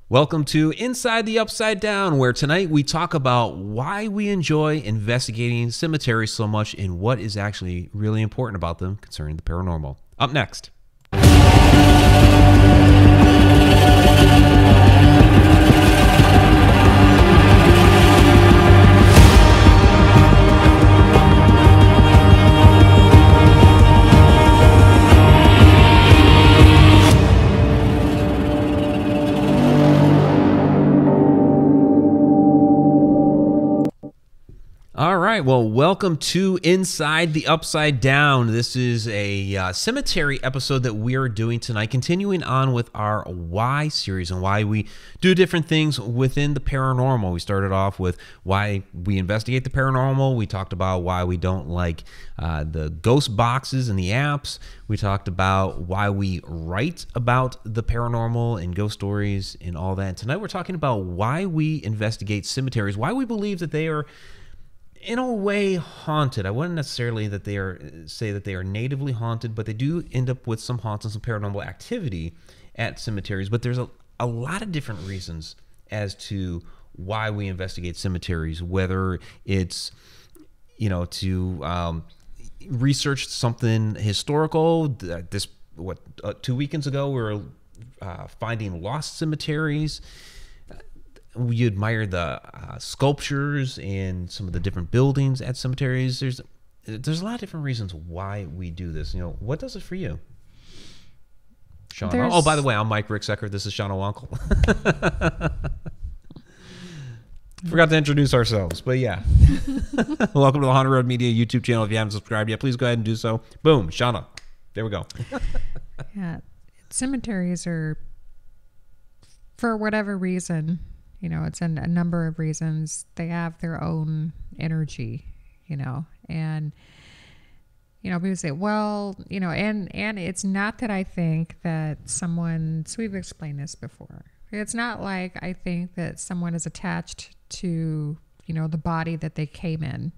Welcome to Inside the Upside Down, where tonight we talk about why we enjoy investigating cemeteries so much and what is actually really important about them concerning the paranormal. Up next. All right, well, welcome to Inside the Upside Down. This is a cemetery episode that we are doing tonight, continuing on with our Why series and why we do different things within the paranormal. We started off with why we investigate the paranormal. We talked about why we don't like the ghost boxes and the apps. We talked about why we write about the paranormal and ghost stories and all that. And tonight we're talking about why we investigate cemeteries, why we believe that they are in a way haunted. I wouldn't necessarily say that they are natively haunted, but they do end up with some haunts and some paranormal activity at cemeteries. But there's a lot of different reasons as to why we investigate cemeteries, whether it's, to research something historical. 2 weekends ago, we were finding lost cemeteries. We admire the sculptures and some of the different buildings at cemeteries. There's a lot of different reasons why we do this. What does it for you, Shauna? Oh, by the way, I'm Mike Ricksecker. This is Shauna Wankel. Forgot to introduce ourselves, but yeah. Welcome to the Haunted Road Media YouTube channel. If you haven't subscribed yet, please go ahead and do so. Boom, Shauna. There we go. Yeah, cemeteries are, for whatever reason, it's a number of reasons. They have their own energy, and, people say, well, and it's not that I think that so we've explained this before. It's not like I think that someone is attached to, the body that they came in.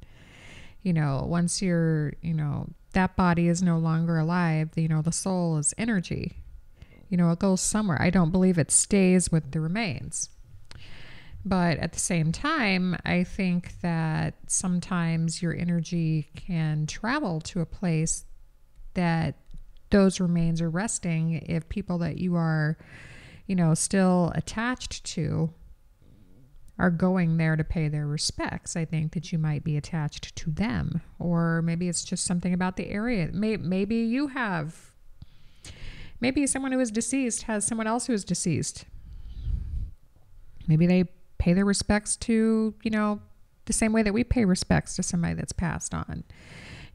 Once that body is no longer alive, the soul is energy. It goes somewhere. I don't believe it stays with the remains. But at the same time, I think that sometimes your energy can travel to a place that those remains are resting if people that you are, still attached to are going there to pay their respects. I think that you might be attached to them. Or maybe it's just something about the area. Maybe someone who is deceased has someone else who is deceased. Maybe they pay their respects to, the same way that we pay respects to somebody that's passed on.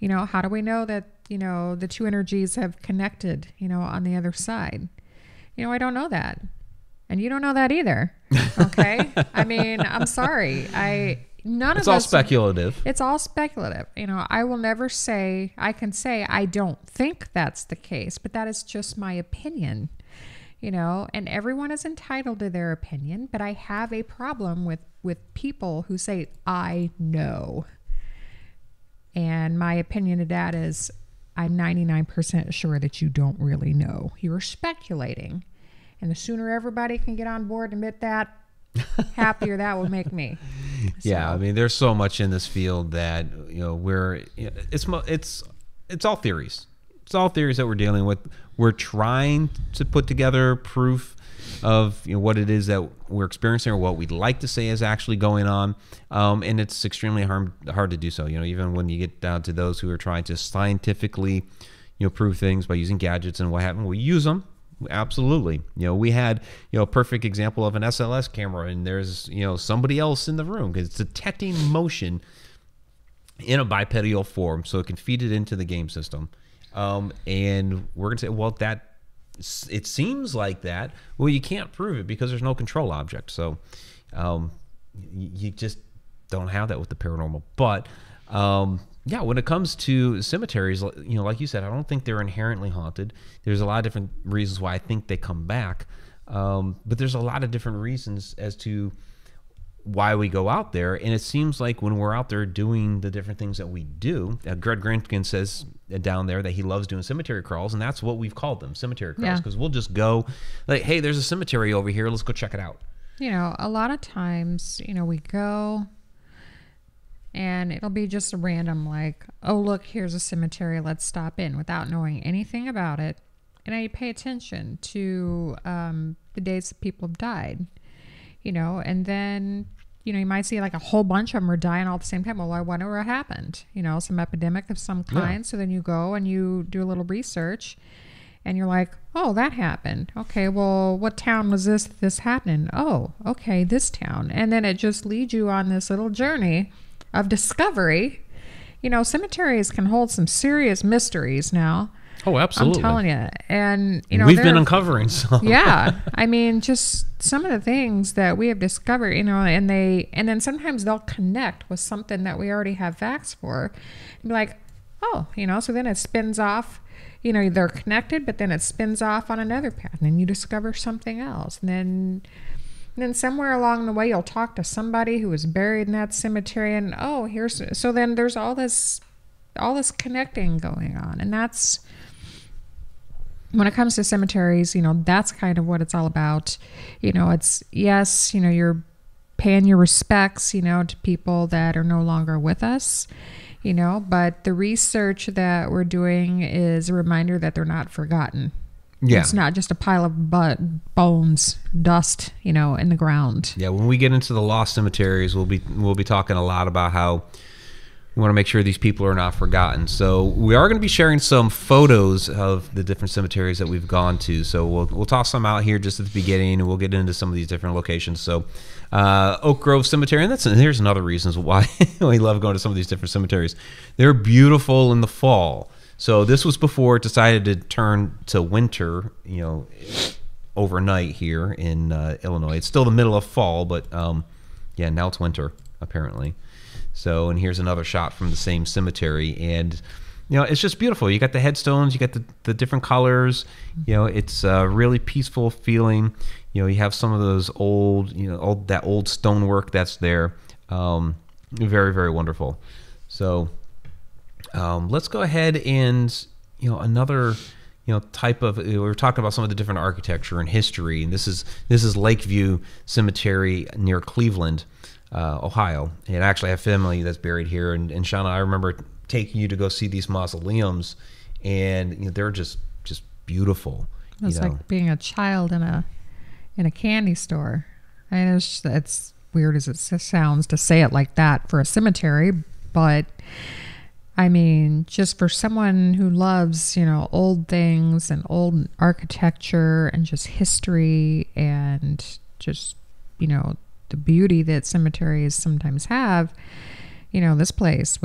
How do we know that, the two energies have connected, on the other side? I don't know that. And you don't know that either. Okay. I mean, I'm sorry. It's all speculative. It's all speculative. I will never say, I can say I don't think that's the case, but that is just my opinion. And everyone is entitled to their opinion, but I have a problem with people who say, I know. And my opinion of that is, I'm 99% sure that you don't really know. You're speculating. And the sooner everybody can get on board and admit that, happier that will make me. Yeah, I mean, there's so much in this field that, it's all theories. It's all theories that we're dealing with. We're trying to put together proof of what it is that we're experiencing or what we'd like to say is actually going on. And it's extremely hard to do so. Even when you get down to those who are trying to scientifically, prove things by using gadgets and what have you, we use them. Absolutely. We had, a perfect example of an SLS camera, and there's, somebody else in the room because it's detecting motion in a bipedal form so it can feed it into the game system. And we're going to say, well, it seems like that. Well, you can't prove it because there's no control object. So you just don't have that with the paranormal. But yeah, when it comes to cemeteries, like you said, I don't think they're inherently haunted. There's a lot of different reasons why I think they come back. But there's a lot of different reasons as to why we go out there. And it seems like when we're out there doing the different things that we do, Greg Grankin says down there that he loves doing cemetery crawls, and that's what we've called them, cemetery crawls, because we'll just go like, hey, there's a cemetery over here, let's go check it out. You know, a lot of times, you know, we go and it'll be just a random like, oh, look, here's a cemetery, let's stop in, without knowing anything about it. And I pay attention to the dates that people have died, you know, and then, you know, you might see like a whole bunch of them are dying all at the same time. Well, I wonder what happened, you know, some epidemic of some kind. Yeah. So then you go and you do a little research and you're like, oh, that happened. Okay, well, what town was this happening? Oh, okay, this town. And then it just leads you on this little journey of discovery. You know, cemeteries can hold some serious mysteries now. Oh, absolutely. I'm telling you. And, you know, we've been uncovering some. Yeah. I mean, just some of the things that we have discovered, you know, and then sometimes they'll connect with something that we already have facts for. And be like, oh, you know, so then it spins off, you know, they're connected, but then it spins off on another path and then you discover something else. And then somewhere along the way, you'll talk to somebody who was buried in that cemetery and, oh, so then there's all this connecting going on. And that's, when it comes to cemeteries, you know, that's kind of what it's all about. You know, it's, yes, you know, you're paying your respects, you know, to people that are no longer with us, you know, but the research that we're doing is a reminder that they're not forgotten. Yeah. It's not just a pile of bones, dust, you know, in the ground. Yeah, when we get into the lost cemeteries, we'll be talking a lot about how we want to make sure these people are not forgotten. So we are going to be sharing some photos of the different cemeteries that we've gone to. So we'll toss some out here just at the beginning, and we'll get into some of these different locations. So Oak Grove Cemetery, and here's another reason why we love going to some of these different cemeteries. They're beautiful in the fall. So this was before it decided to turn to winter, you know, overnight here in Illinois. It's still the middle of fall, but yeah, now it's winter apparently. So, and here's another shot from the same cemetery, and you know, it's just beautiful. You got the headstones, you got the different colors. You know, it's a really peaceful feeling. You know, you have some of those old, you know, that old stonework that's there. Very, very wonderful. So, let's go ahead and, you know, another, you know, type of, we were talking about some of the different architecture and history, and this is Lakeview Cemetery near Cleveland, Ohio. And actually I have family that's buried here, and Shauna, I remember taking you to go see these mausoleums, and you know, they're just beautiful. It's like being a child in a candy store. I mean, it's weird as it sounds to say it like that for a cemetery, but I mean, just for someone who loves, you know, old things and old architecture and just history and just, you know, the beauty that cemeteries sometimes have, you know, this place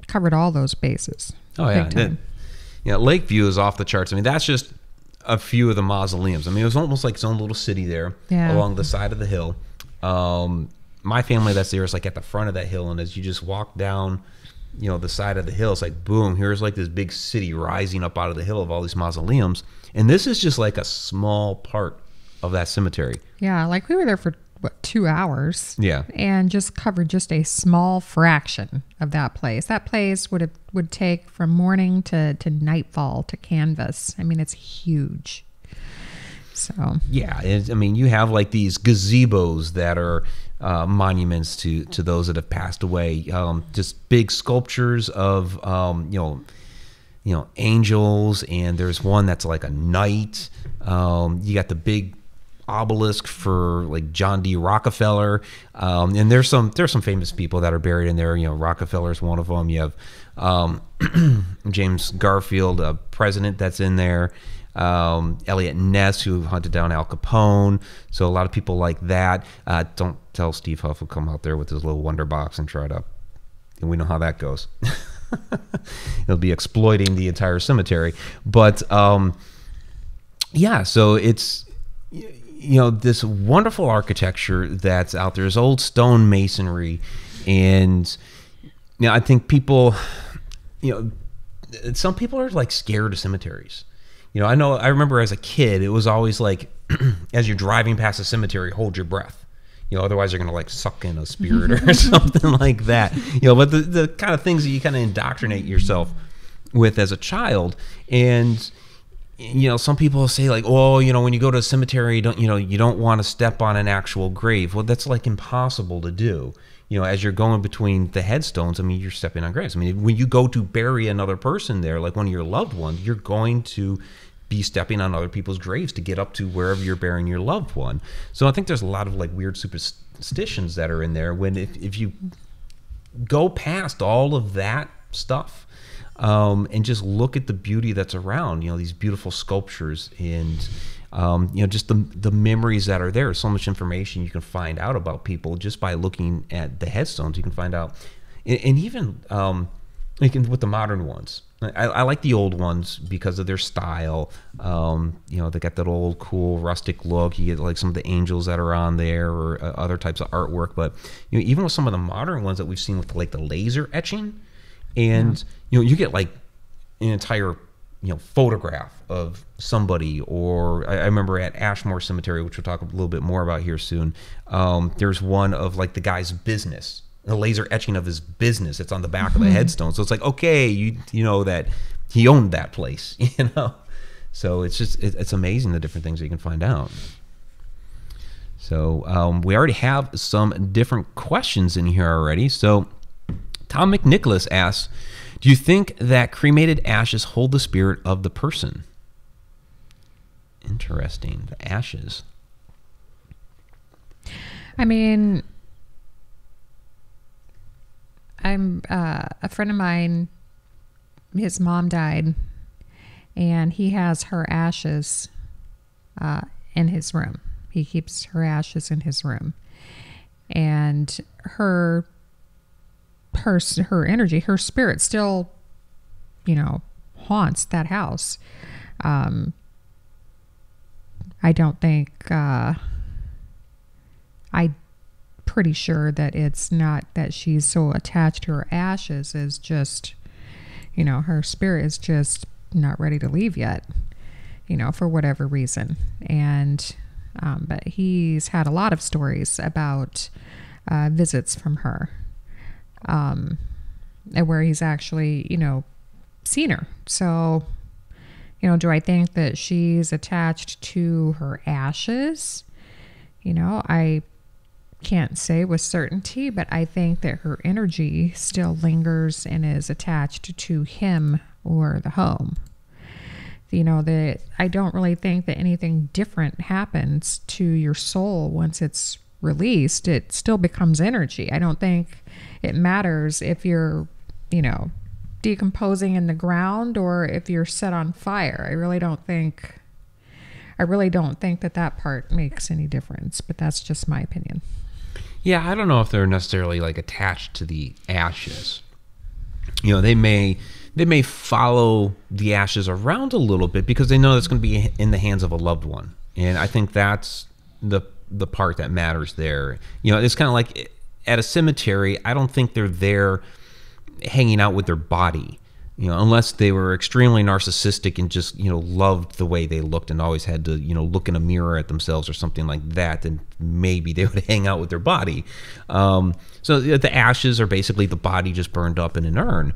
covered all those bases. Oh, yeah. Yeah, Lakeview is off the charts. I mean, that's just a few of the mausoleums. I mean, it was almost like its own little city there along the side of the hill. My family that's there is like at the front of that hill, and as you just walk down, you know, the side of the hill, it's like, boom, here's like this big city rising up out of the hill of all these mausoleums. And this is just like a small part of that cemetery. Yeah, like we were there for, 2 hours? Yeah. And just covered just a small fraction of that place. That place would take from morning to nightfall to canvas. I mean, it's huge. So yeah, I mean, you have like these gazebos that are monuments to those that have passed away. Just big sculptures of you know, angels, and there's one that's like a knight. You got the big obelisk for like John D. Rockefeller, and there's some famous people that are buried in there. You know, Rockefeller's one of them. You have James Garfield, a president that's in there. Elliot Ness, who hunted down Al Capone. So a lot of people like that. Don't tell Steve Huff will come out there with his little wonder box and try to, and we know how that goes. He'll be exploiting the entire cemetery. But yeah, so it's, you know, this wonderful architecture that's out there, this old stone masonry. And you know, I think people, you know, some people are like scared of cemeteries. You know, I remember as a kid, it was always like, as you're driving past a cemetery, hold your breath. Otherwise they're going to like suck in a spirit or something like that. But the kind of things that you kind of indoctrinate yourself with as a child. And some people say like, oh, when you go to a cemetery, you don't want to step on an actual grave. Well, that's like impossible to do. As you're going between the headstones, I mean, you're stepping on graves. I mean, when you go to bury another person there, like one of your loved ones, you're going to be stepping on other people's graves to get up to wherever you're burying your loved one. So I think there's a lot of like weird superstitions that are in there when if you go past all of that stuff, and just look at the beauty that's around, these beautiful sculptures and, just the memories that are there. So much information you can find out about people just by looking at the headstones. You can find out, and even with the modern ones. I like the old ones because of their style. They got that old cool rustic look. You get like some of the angels that are on there or other types of artwork. But even with some of the modern ones that we've seen with like the laser etching, and you get like an entire photograph of somebody. Or I remember at Ashmore Cemetery, which we'll talk a little bit more about here soon, there's one of like the guy's business, a laser etching of his business. It's on the back of the headstone. So it's like, okay, you know that he owned that place, So it's just, it's amazing the different things that you can find out. So we already have some different questions in here already. So Tom McNicholas asks, do you think that cremated ashes hold the spirit of the person? Interesting. The ashes. I mean, I'm a friend of mine, his mom died, and he has her ashes in his room. He keeps her ashes in his room. And her energy, her spirit still, haunts that house. I don't think, I'm pretty sure that it's not that she's so attached to her ashes, as just, her spirit is just not ready to leave yet, for whatever reason. And, but he's had a lot of stories about visits from her. And where he's actually, seen her. So, do I think that she's attached to her ashes? I can't say with certainty, but I think that her energy still lingers and is attached to him or the home. That I don't really think that anything different happens to your soul once it's released. It still becomes energy. I don't think it matters if you're, decomposing in the ground or if you're set on fire. I really don't think that part makes any difference, but that's just my opinion. Yeah, I don't know if they're necessarily like attached to the ashes. They may follow the ashes around a little bit because they know it's going to be in the hands of a loved one. And I think that's the part that matters there. It's kind of like at a cemetery, I don't think they're there hanging out with their body, unless they were extremely narcissistic and just, loved the way they looked and always had to, look in a mirror at themselves or something like that, then maybe they would hang out with their body. So the ashes are basically the body just burned up in an urn.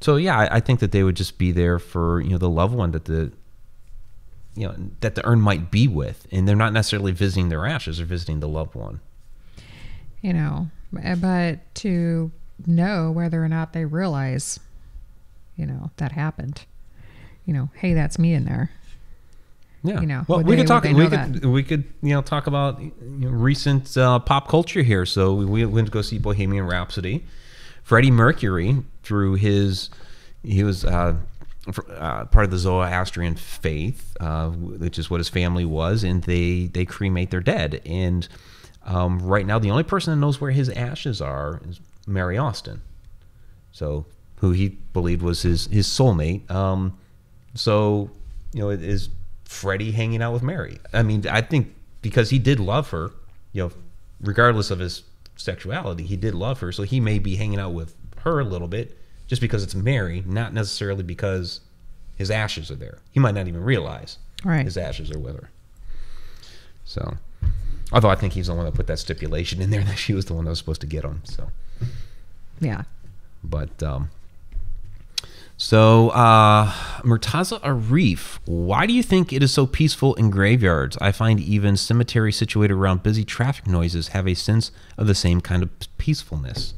So yeah, I think that they would just be there for, the loved one that the urn might be with, and they're not necessarily visiting their ashes, they're visiting the loved one. But to know whether or not they realize, that happened, hey, that's me in there. Yeah. Well, we could talk about recent pop culture here. So we went to go see Bohemian Rhapsody. Freddie Mercury, he was part of the Zoroastrian faith, which is what his family was, and they cremate their dead. And right now, the only person that knows where his ashes are is Mary Austin, who he believed was his soulmate. Is Freddie hanging out with Mary? I mean, I think because he did love her, regardless of his sexuality, he did love her, so he may be hanging out with her a little bit just because it's Mary, not necessarily because his ashes are there. He might not even realize his ashes are with her. So, Although I think he's the one that put that stipulation in there that she was the one that was supposed to get him. So, Yeah. but Murtaza Arif, why do you think it is so peaceful in graveyards? I find even cemeteries situated around busy traffic noises have a sense of the same kind of peacefulness.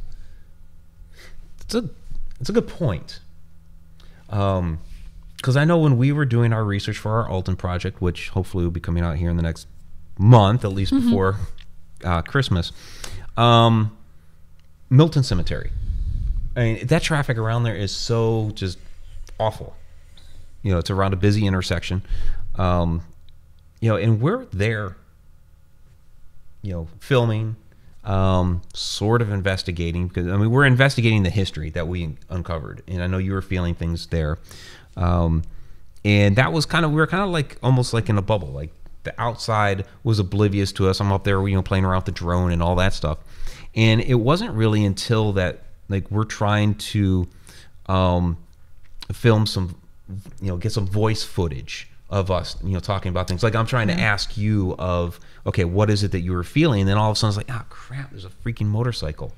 It's a good point. Because I know when we were doing our research for our Alton project, which hopefully will be coming out here in the next month, at least before Christmas, Milton Cemetery. I mean, that traffic around there is so just awful. You know, it's around a busy intersection. You know, and we're there, you know, filming, sort of investigating, because I mean, we're investigating the history that we uncovered, and I know you were feeling things there. And that was we were kind of like almost like in a bubble. Like the outside was oblivious to us. I'm up there, you know, playing around with the drone and all that stuff. And it wasn't really until that, like, we're trying to film some, you know, get some voice footage of us, you know, talking about things. Like I'm trying to ask you of, okay, what is it that you were feeling? And then all of a sudden it's like, oh crap, there's a freaking motorcycle.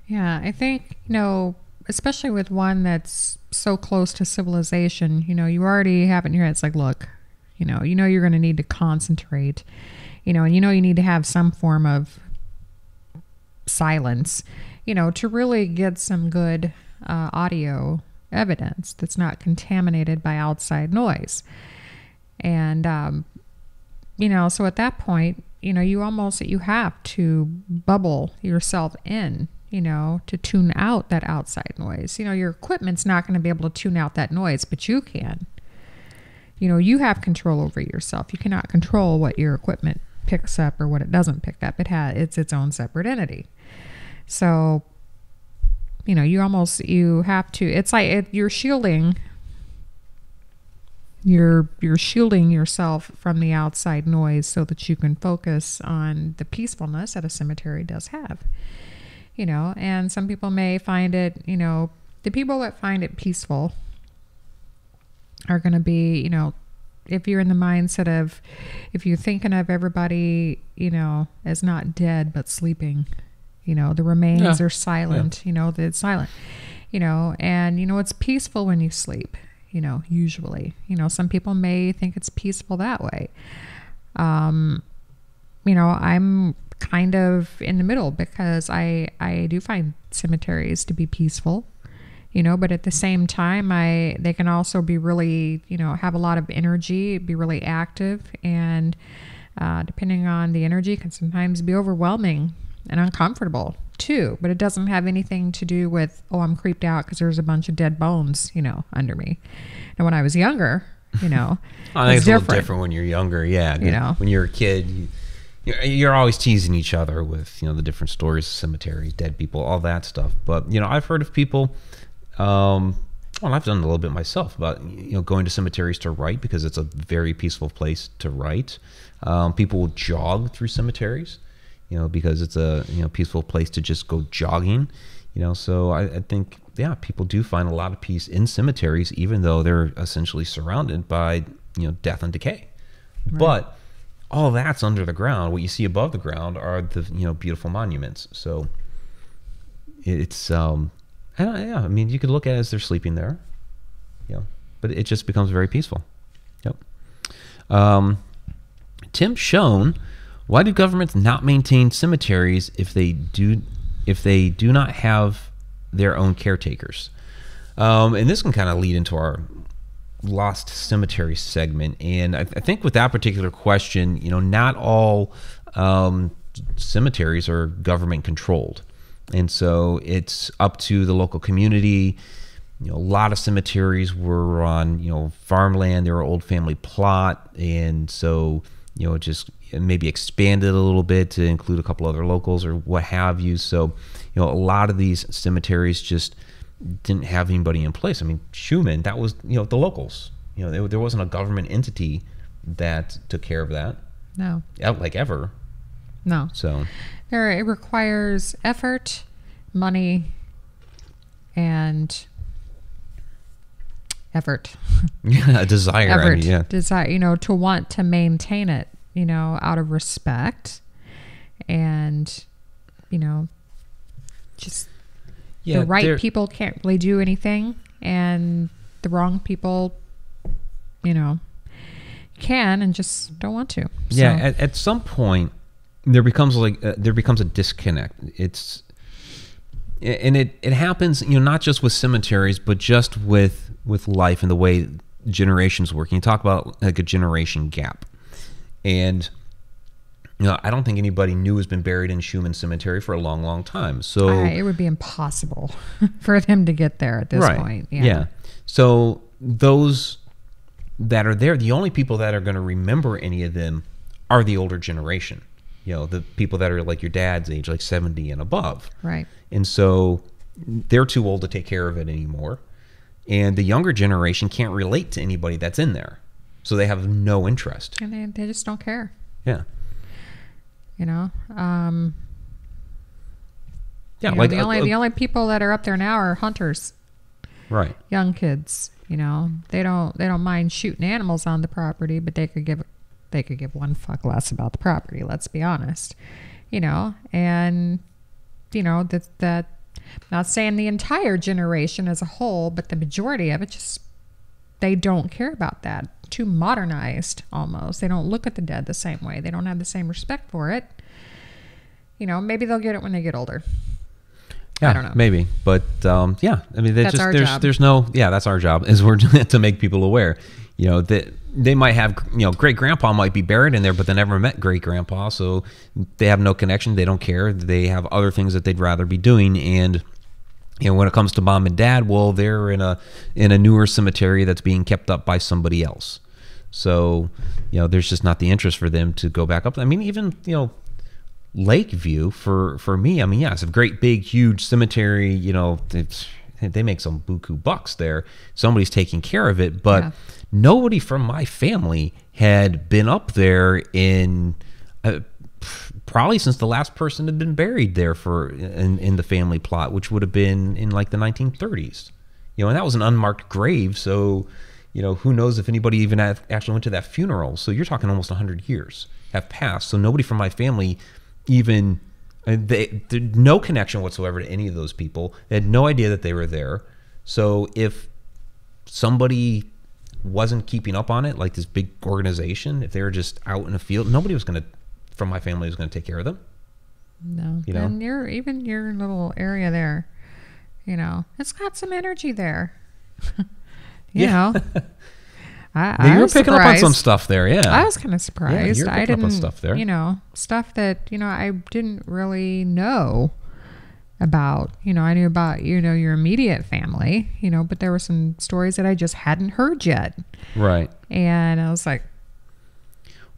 Yeah, I think, you know, especially with one that's so close to civilization, you know, you already have it in your head. It's like, look, you know you're going to need to concentrate, you know, and you need to have some form of silence, you know, to really get some good audio evidence that's not contaminated by outside noise. And, you know, so at that point, you know, you have to bubble yourself in, you know, to tune out that outside noise. You know, your equipment's not going to be able to tune out that noise, but you can. You know, you have control over yourself. You cannot control what your equipment picks up or what it doesn't pick up. It's its own separate entity. So, you know, you have to, it's like you're shielding yourself from the outside noise so that you can focus on the peacefulness that a cemetery does have. You know, and some people may find it, you know, the people that find it peaceful are going to be, you know, if you're in the mindset of, if you're thinking of everybody, you know, as not dead but sleeping, you know, the remains are silent, you know, it's silent, you know, and, you know, it's peaceful when you sleep, you know, usually, you know, some people may think it's peaceful that way. You know, I'm kind of in the middle because I do find cemeteries to be peaceful, you know, but at the same time, they can also be really, you know, have a lot of energy, be really active, and depending on the energy, can sometimes be overwhelming and uncomfortable too. But it doesn't have anything to do with, oh, I'm creeped out because there's a bunch of dead bones, you know, under me. And when I was younger, you know, I think it's a little different when you're younger. Yeah, you know, when you're a kid, you're always teasing each other with, you know, the different stories of cemeteries, dead people, all that stuff. But, you know, I've heard of people, well, I've done a little bit myself about, you know, going to cemeteries to write because it's a very peaceful place to write. People will jog through cemeteries, you know, because it's a, you know, peaceful place to just go jogging, you know. So I think, yeah, people do find a lot of peace in cemeteries, even though they're essentially surrounded by, you know, death and decay. Right. But all that's under the ground. What you see above the ground are the, you know, beautiful monuments. So it's, yeah, I mean, you could look at it as they're sleeping there, you know, but it just becomes very peaceful. Yep. Tim Schoen, why do governments not maintain cemeteries if they do not have their own caretakers? And this can kind of lead into our Lost Cemetery segment, and I think with that particular question, you know, not all cemeteries are government controlled, and so it's up to the local community. You know, a lot of cemeteries were on, you know, farmland. They were old family plot, and so, you know, just maybe expanded a little bit to include a couple other locals or what have you. So, you know, a lot of these cemeteries just didn't have anybody in place. I mean, Schumann, that was, you know, the locals. You know, there wasn't a government entity that took care of that. No. Like ever. No. So it requires effort, money, and effort. Yeah, a desire. Effort, I mean, yeah. Desire, you know, to want to maintain it, you know, out of respect, and just Yeah, the right people can't really do anything, and the wrong people, can and just don't want to. Yeah, So, at some point there becomes a disconnect. It happens, not just with cemeteries, but just with life and the way generations work. You talk about like a generation gap, and I don't think anybody new has been buried in Schumann Cemetery for a long, long time. So it would be impossible for them to get there at this point. Yeah. So those that are there, the only people that are going to remember any of them are the older generation. The people that are like your dad's age, like 70 and above. Right. And so they're too old to take care of it anymore. And the younger generation can't relate to anybody that's in there. So they have no interest. And they just don't care. Yeah. Yeah, like the only people that are up there now are hunters. Right. Young kids, they don't mind shooting animals on the property, but they could give one fuck less about the property, let's be honest. And that not saying the entire generation as a whole, but the majority of it, just they don't care about that. Too modernized almost. They don't look at the dead the same way. They don't have the same respect for it. Maybe they'll get it when they get older. Yeah, I don't know. Maybe, but yeah. I mean, That's our job. There's no. Yeah, that's our job. Is we're to make people aware. That they might have. Great grandpa might be buried in there, but they never met great grandpa, so they have no connection. They don't care. They have other things that they'd rather be doing, and when it comes to mom and dad, well, they're in a newer cemetery that's being kept up by somebody else. So, there's just not the interest for them to go back up. I mean, even, Lakeview for me, it's a great big huge cemetery. They make some buku bucks there. Somebody's taking care of it, but nobody from my family had been up there in probably since the last person had been buried there in the family plot, which would have been in like the 1930s. And that was an unmarked grave, so who knows if anybody even actually went to that funeral. So you're talking almost 100 years have passed. So nobody from my family even, no connection whatsoever to any of those people. They had no idea that they were there. So if somebody wasn't keeping up on it, like this big organization, if they were just out in the field, nobody was going to, from my family, was going to take care of them. No. And your little area there, it's got some energy there. You know, I was picking surprised. up on some stuff there. Yeah, I was kind of surprised. You're picking up on stuff there. Stuff that I didn't really know about. I knew about your immediate family. But there were some stories that I just hadn't heard yet. Right. And I was like,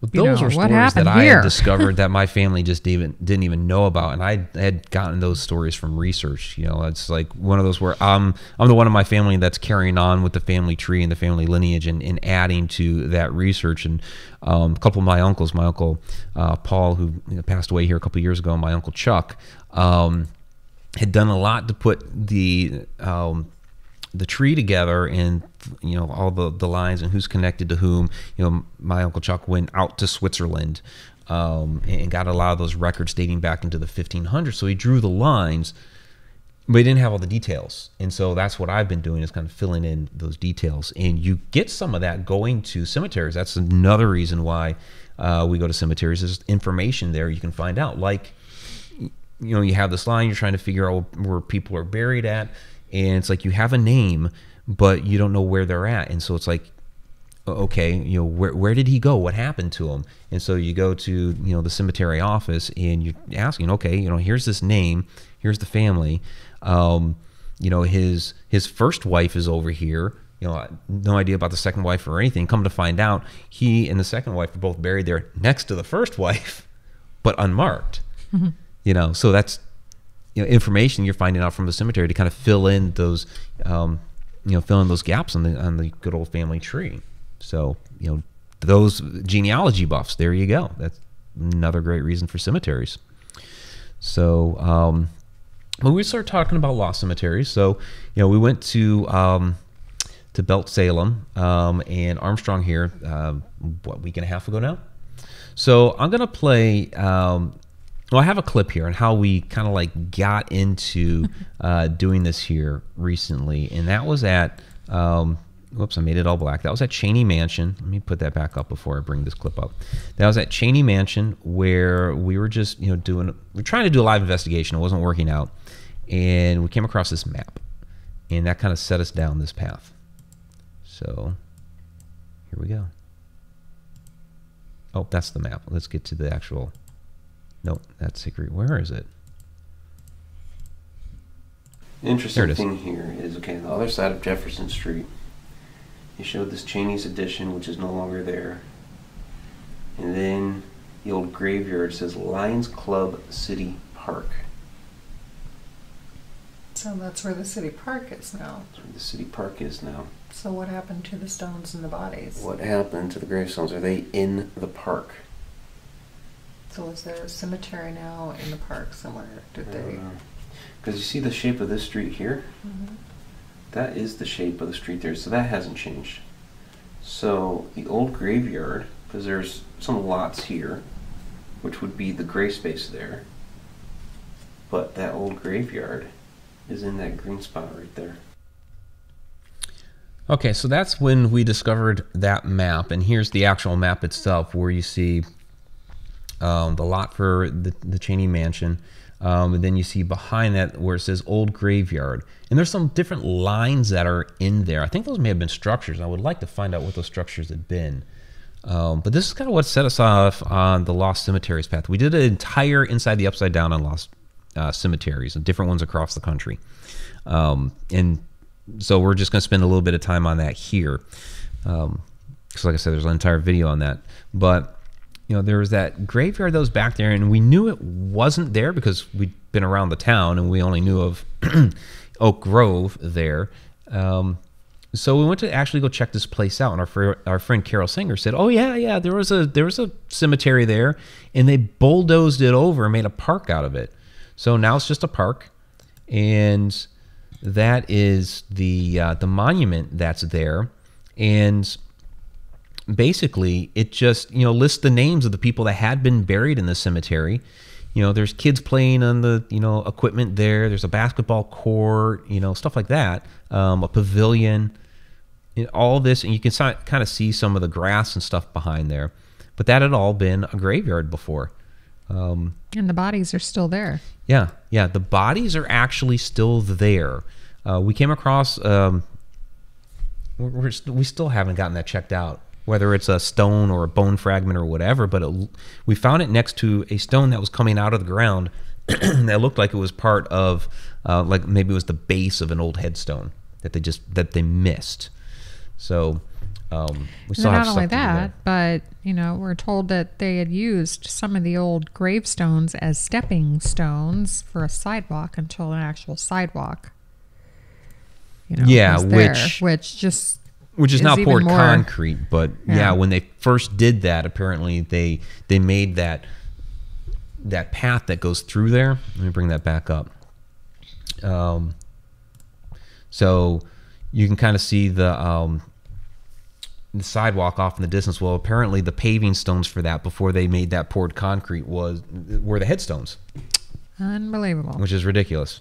well, those are stories that I had discovered that my family just didn't even know about, and I had gotten those stories from research. It's like one of those where I'm the one in my family that's carrying on with the family tree and the family lineage and adding to that research. And a couple of my uncles, my uncle Paul, who passed away here a couple of years ago, and my uncle Chuck, had done a lot to put the tree together and all the lines and who's connected to whom. My Uncle Chuck went out to Switzerland and got a lot of those records dating back into the 1500s. So he drew the lines, but he didn't have all the details. And so that's what I've been doing, is kind of filling in those details. And you get some of that going to cemeteries. That's another reason why we go to cemeteries. There's information there you can find out. Like, you have this line, you're trying to figure out where people are buried at. And it's like you have a name, but you don't know where they're at. And so it's like, okay, where did he go? What happened to him? And so you go to, the cemetery office and you're asking, okay, here's this name, here's the family. His first wife is over here. No idea about the second wife or anything. Come to find out, he and the second wife are both buried there next to the first wife, but unmarked. Mm-hmm. So that's, information you're finding out from the cemetery to kind of fill in those, gaps on the good old family tree. So, those genealogy buffs, there you go. That's another great reason for cemeteries. So, when we start talking about lost cemeteries, so, we went to Belt Salem, and Armstrong here, week and a half ago now. So I'm going to play, Well, I have a clip here on how we kind of like got into doing this here recently, and that was at whoops, I made it all black. That was at Cheney Mansion. Let me put that back up before I bring this clip up. That was at Cheney Mansion, where we were just, we're trying to do a live investigation. It wasn't working out. And we came across this map. And that kind of set us down this path. So, here we go. Oh, that's the map. Let's get to the actual... Nope, that's secret. Where is it? Interesting thing here is, okay, on the other side of Jefferson Street, he showed this Cheney's Addition, which is no longer there. And then the old graveyard says Lions Club City Park. So that's where the city park is now. That's where the city park is now. So what happened to the stones and the bodies? What happened to the gravestones? Are they in the park? So is there a cemetery now in the park somewhere? Did they? Because you see the shape of this street here? Mm-hmm. That is the shape of the street there, so that hasn't changed. So the old graveyard, because there's some lots here, which would be the gray space there, but that old graveyard is in that green spot right there. Okay, so that's when we discovered that map, and here's the actual map itself, where you see the lot for the Cheney Mansion. And then you see behind that where it says Old Graveyard. And there's some different lines that are in there. I think those may have been structures. I would like to find out what those structures had been. But this is kind of what set us off on the Lost Cemeteries path. We did an entire Inside the Upside Down on Lost Cemeteries, and different ones across the country. And so we're just going to spend a little bit of time on that here. Because like I said, there's an entire video on that. But there was that graveyard that was back there, and we knew it wasn't there because we'd been around the town, and we only knew of Oak Grove there. So we went to actually go check this place out, and our friend Carol Singer said, "Oh yeah, there was a cemetery there, and they bulldozed it over and made a park out of it. So now it's just a park, and that is the monument that's there, and." Basically, it just lists the names of the people that had been buried in the cemetery. There's kids playing on the equipment there. There's a basketball court, stuff like that. A pavilion, all this, and you can kind of see some of the grass and stuff behind there. But that had all been a graveyard before. And the bodies are still there. Yeah, the bodies are actually still there. We came across. We still haven't gotten that checked out, whether it's a stone or a bone fragment or whatever, but we found it next to a stone that was coming out of the ground that looked like it was part of, like maybe it was the base of an old headstone that they missed. So we still have not stuff only to do there. that, but we're told that they had used some of the old gravestones as stepping stones for a sidewalk until an actual sidewalk. Yeah, was there, which is now poured more concrete, but yeah, when they first did that, apparently they made that path that goes through there. Let me bring that back up. So you can kind of see the sidewalk off in the distance. Well, apparently the paving stones for that before they made that poured concrete were the headstones. Unbelievable. Which is ridiculous.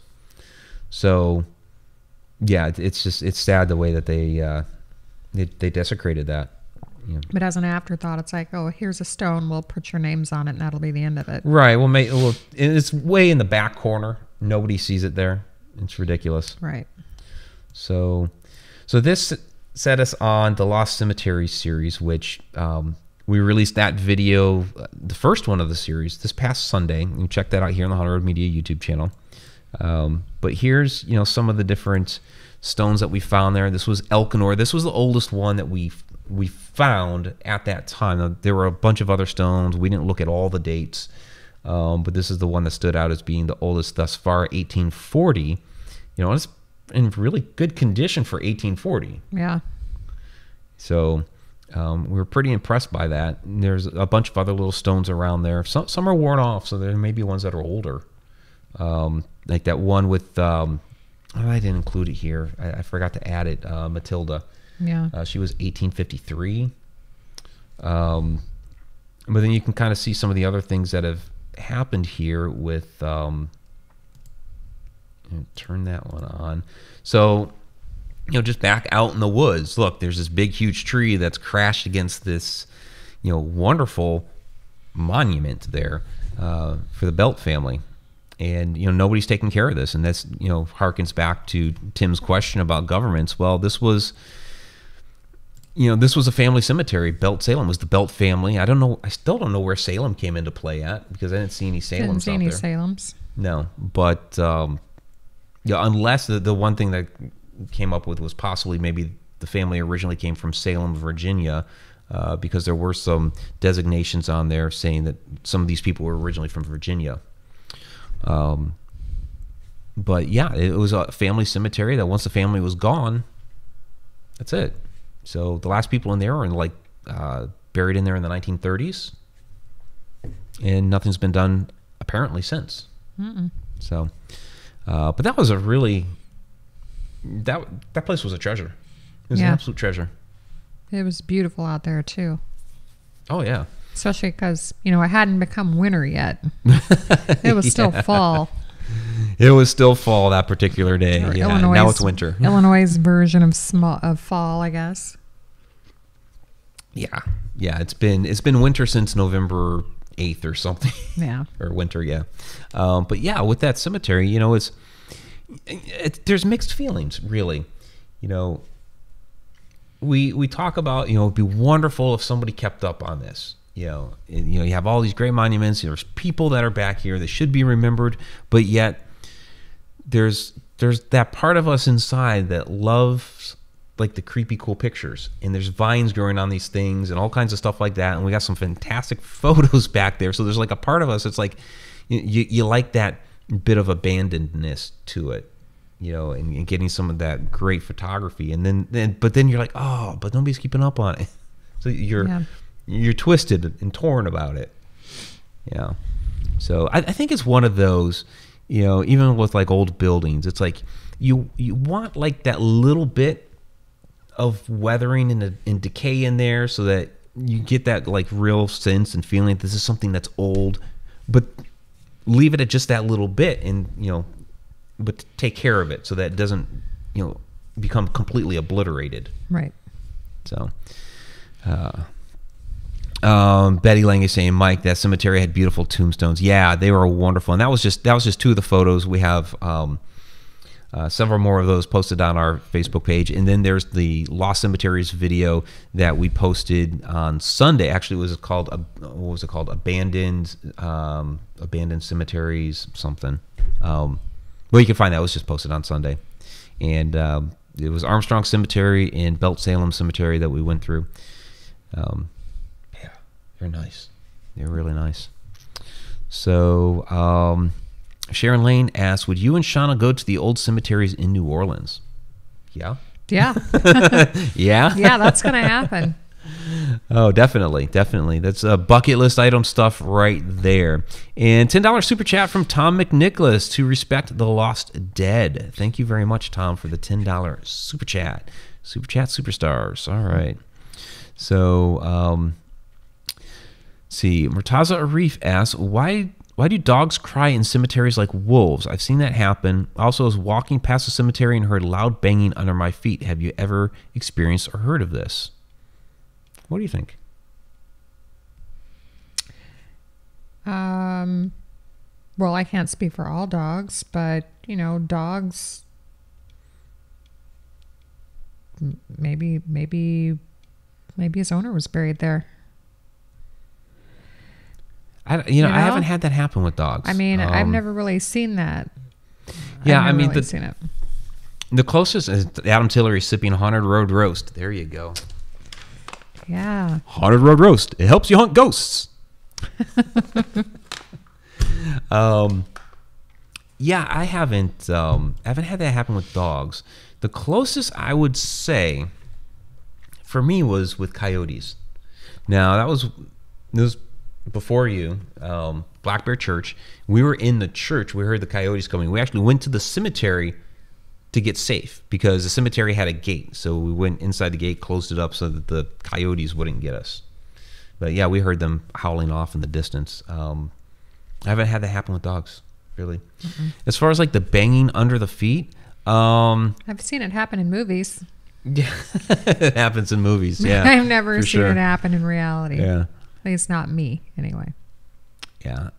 So yeah, it's sad the way that they desecrated that. But as an afterthought, it's like, oh, here's a stone. We'll put your names on it, and that'll be the end of it. Right. Well, it's way in the back corner. Nobody sees it there. It's ridiculous. Right. So this set us on the Lost Cemetery series, which we released that video, the first one of the series, this past Sunday. You can check that out here on the Haunted Road Media YouTube channel. But here's some of the different stones that we found there. This was Elkinor. This was the oldest one that we found at that time. Now, there were a bunch of other stones. We didn't look at all the dates, but this is the one that stood out as being the oldest thus far, 1840. It's in really good condition for 1840. Yeah. So we were pretty impressed by that. And there's a bunch of other little stones around there. Some are worn off, so there may be ones that are older. Like that one with, I didn't include it here. I forgot to add it. Matilda. Yeah. She was 1853. But then you can kind of see some of the other things that have happened here with turn that one on. So, just back out in the woods, look, there's this big, huge tree that's crashed against this, wonderful monument there for the Belt family. And, nobody's taking care of this. And that's, harkens back to Tim's question about governments. Well, this was a family cemetery. Belt Salem was the Belt family. I still don't know where Salem came into play at, because I didn't see any Salems Didn't see out any there. Salems. No, but unless the one thing that came up with was possibly maybe the family originally came from Salem, Virginia, because there were some designations on there saying that some of these people were originally from Virginia. But yeah, it was a family cemetery that once the family was gone, that's it. So the last people in there are buried in there in the 1930s, and nothing's been done apparently since. Mm-mm. So, but that was a really that place was a treasure. It was an absolute treasure. It was beautiful out there too. Oh yeah, especially because it hadn't become winter yet. It was still fall. It was still fall that particular day. Or Yeah, now it's winter. Illinois' version of fall, I guess. Yeah, it's been winter since November 8th or something. Yeah, or winter. Yeah, but yeah, with that cemetery, there's mixed feelings, really. We talk about, it'd be wonderful if somebody kept up on this. You have all these great monuments. There's people that are back here that should be remembered, but yet there's that part of us inside that loves like the creepy cool pictures, and there's vines growing on these things and all kinds of stuff like that, and we got some fantastic photos back there. So there's like a part of us that's like you like that bit of abandonedness to it, and getting some of that great photography, and then you're like, oh, but nobody's keeping up on it. So you're twisted and torn about it. Yeah. So I think it's one of those, even with like old buildings, it's like you want like that little bit of weathering and decay in there, so that you get that like real sense and feeling that this is something that's old, but leave it at just that little bit, and but take care of it so that it doesn't become completely obliterated. Right. So Betty Lang is saying, Mike, that cemetery had beautiful tombstones. Yeah, they were wonderful, and that was just two of the photos. We have several more of those posted on our Facebook page, and then there's the Lost Cemeteries video that we posted on Sunday. Actually, it was called Abandoned Cemeteries something. Well, you can find that. It was just posted on Sunday, and it was Armstrong Cemetery and Belt Salem Cemetery that we went through. Yeah, they're nice. They're really nice. So Sharon Lane asks, would you and Shauna go to the old cemeteries in New Orleans? Yeah. Yeah. Yeah. Yeah, that's going to happen. Oh, definitely. That's a bucket list item stuff right there. And $10 super chat from Tom McNicholas to respect the lost dead. Thank you very much, Tom, for the $10 super chat. Super chat superstars. All right. So, see, Murtaza Arif asks, why do dogs cry in cemeteries like wolves? I've seen that happen. Also, I was walking past a cemetery and heard loud banging under my feet. Have you ever experienced or heard of this? What do you think? Well, I can't speak for all dogs, but, dogs, maybe his owner was buried there. I haven't had that happen with dogs. I mean, I've never really seen that. Yeah, I've never really seen it. The closest is Adam Tillery sipping Haunted Road Roast. There you go. Yeah. Haunted Road Roast. It helps you hunt ghosts. Yeah, I haven't had that happen with dogs. The closest I would say for me was with coyotes. Now that was before you, Black Bear Church. We were in the church. We heard the coyotes coming. We actually went to the cemetery to get safe because the cemetery had a gate. So we went inside the gate, closed it up so that the coyotes wouldn't get us. But yeah, we heard them howling off in the distance. I haven't had that happen with dogs, really. As far as like the banging under the feet, I've seen it happen in movies. yeah, it happens in movies. Yeah, I've never for seen sure. it happen in reality. Yeah. At least not me, anyway. Yeah.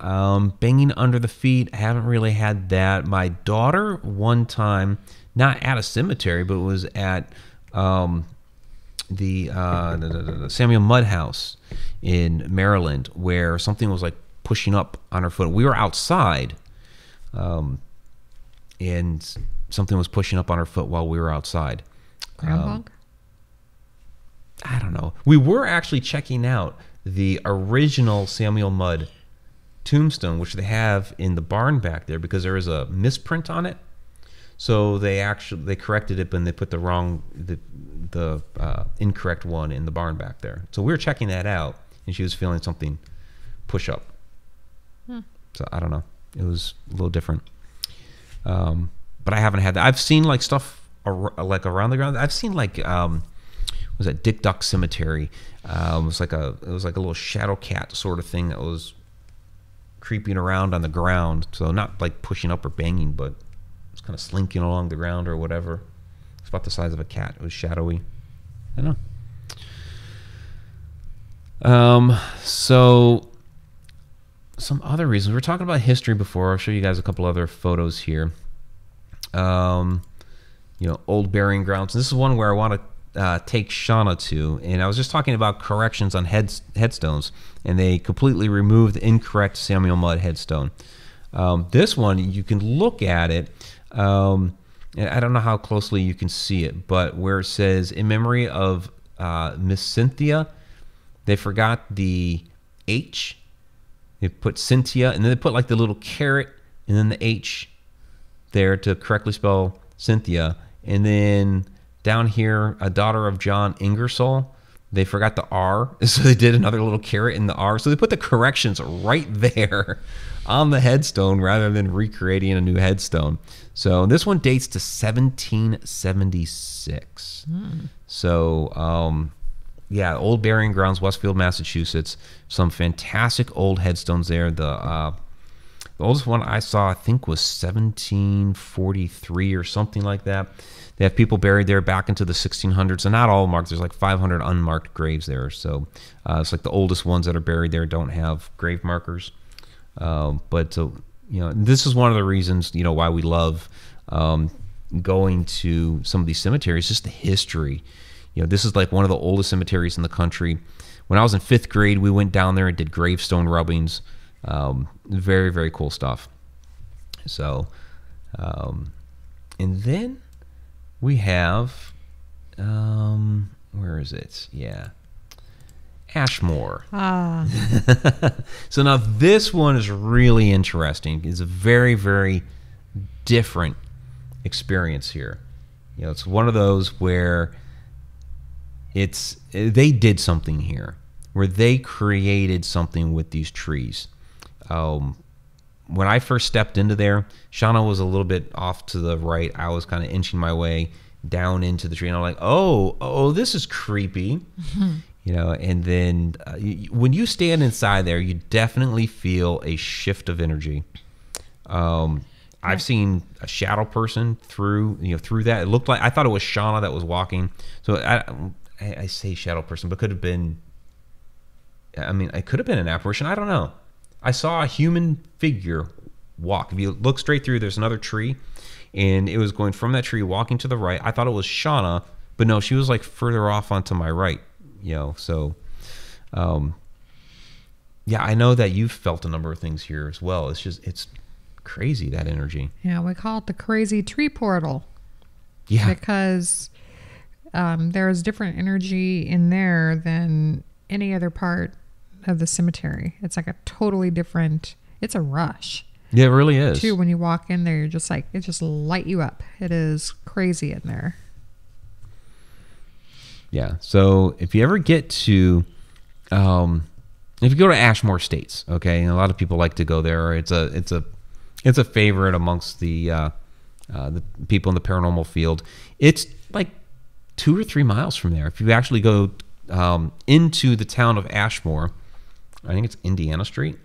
Banging under the feet, I haven't really had that. My daughter, one time, not at a cemetery, but was at the Samuel Mudd House in Maryland, where something was like pushing up on her foot. We were outside, and something was pushing up on her foot while we were outside. Groundhog? I don't know. We were actually checking out the original Samuel Mudd tombstone, which they have in the barn back there, because there is a misprint on it. So they corrected it, but they put the incorrect one in the barn back there. So we were checking that out, and she was feeling something push up. So I don't know. It was a little different. But I haven't had that. I've seen like stuff like around the ground. I've seen like was that Dick Duck Cemetery? It was like a little shadow cat sort of thing that was creeping around on the ground. So not like pushing up or banging, but it's kind of slinking along the ground or whatever. It's about the size of a cat. It was shadowy. I don't know. So some other reasons. We were talking about history before. I'll show you guys a couple other photos here. Old burying grounds. This is one where I want to take Shauna to, and I was just talking about corrections on headstones, and they completely removed the incorrect Samuel Mudd headstone. This one, you can look at it. And I don't know how closely you can see it, but where it says in memory of Miss Cynthia, they forgot the H. They put Cynthia, and then they put like the little caret and then the H there to correctly spell Cynthia. And then down here, a daughter of John Ingersoll, they forgot the R, so they did another little caret in the R. So they put the corrections right there on the headstone rather than recreating a new headstone. So this one dates to 1776. So, old burying grounds, Westfield, Massachusetts. Some fantastic old headstones there. The oldest one I saw, I think, was 1743 or something like that. They have people buried there back into the 1600s, and not all marked. There's like 500 unmarked graves there. So it's like the oldest ones that are buried there don't have grave markers. But this is one of the reasons, why we love going to some of these cemeteries, just the history. This is like one of the oldest cemeteries in the country. When I was in 5th grade, we went down there and did gravestone rubbings. Very, very cool stuff. So, and then we have, where is it? Yeah. Ashmore. So now this one is really interesting. It's a very, very different experience here. It's one of those where they did something here, where they created something with these trees. When I first stepped into there, Shauna was a little bit off to the right. I was kind of inching my way down into the tree, and I'm like, oh, this is creepy. And then when you stand inside there, you definitely feel a shift of energy. I've seen a shadow person through that. It looked like, I thought it was Shauna that was walking. So I say shadow person, but it could have been an apparition. I don't know. I saw a human figure walk. If you look straight through, there's another tree, and it was going from that tree walking to the right. I thought it was Shauna, but no, she was like further off onto my right. So I know that you've felt a number of things here as well. It's crazy, that energy. Yeah, we call it the crazy tree portal. Yeah. Because there's different energy in there than any other part of the cemetery. It's like a totally different, it's a rush. Yeah, it really is. Too, when you walk in there, you're just like, it just light you up. It is crazy in there. Yeah. So if you ever get to, if you go to Ashmore Estates, okay, and a lot of people like to go there. It's a favorite amongst the people in the paranormal field. It's like 2 or 3 miles from there. If you actually go into the town of Ashmore, I think it's Indiana Street.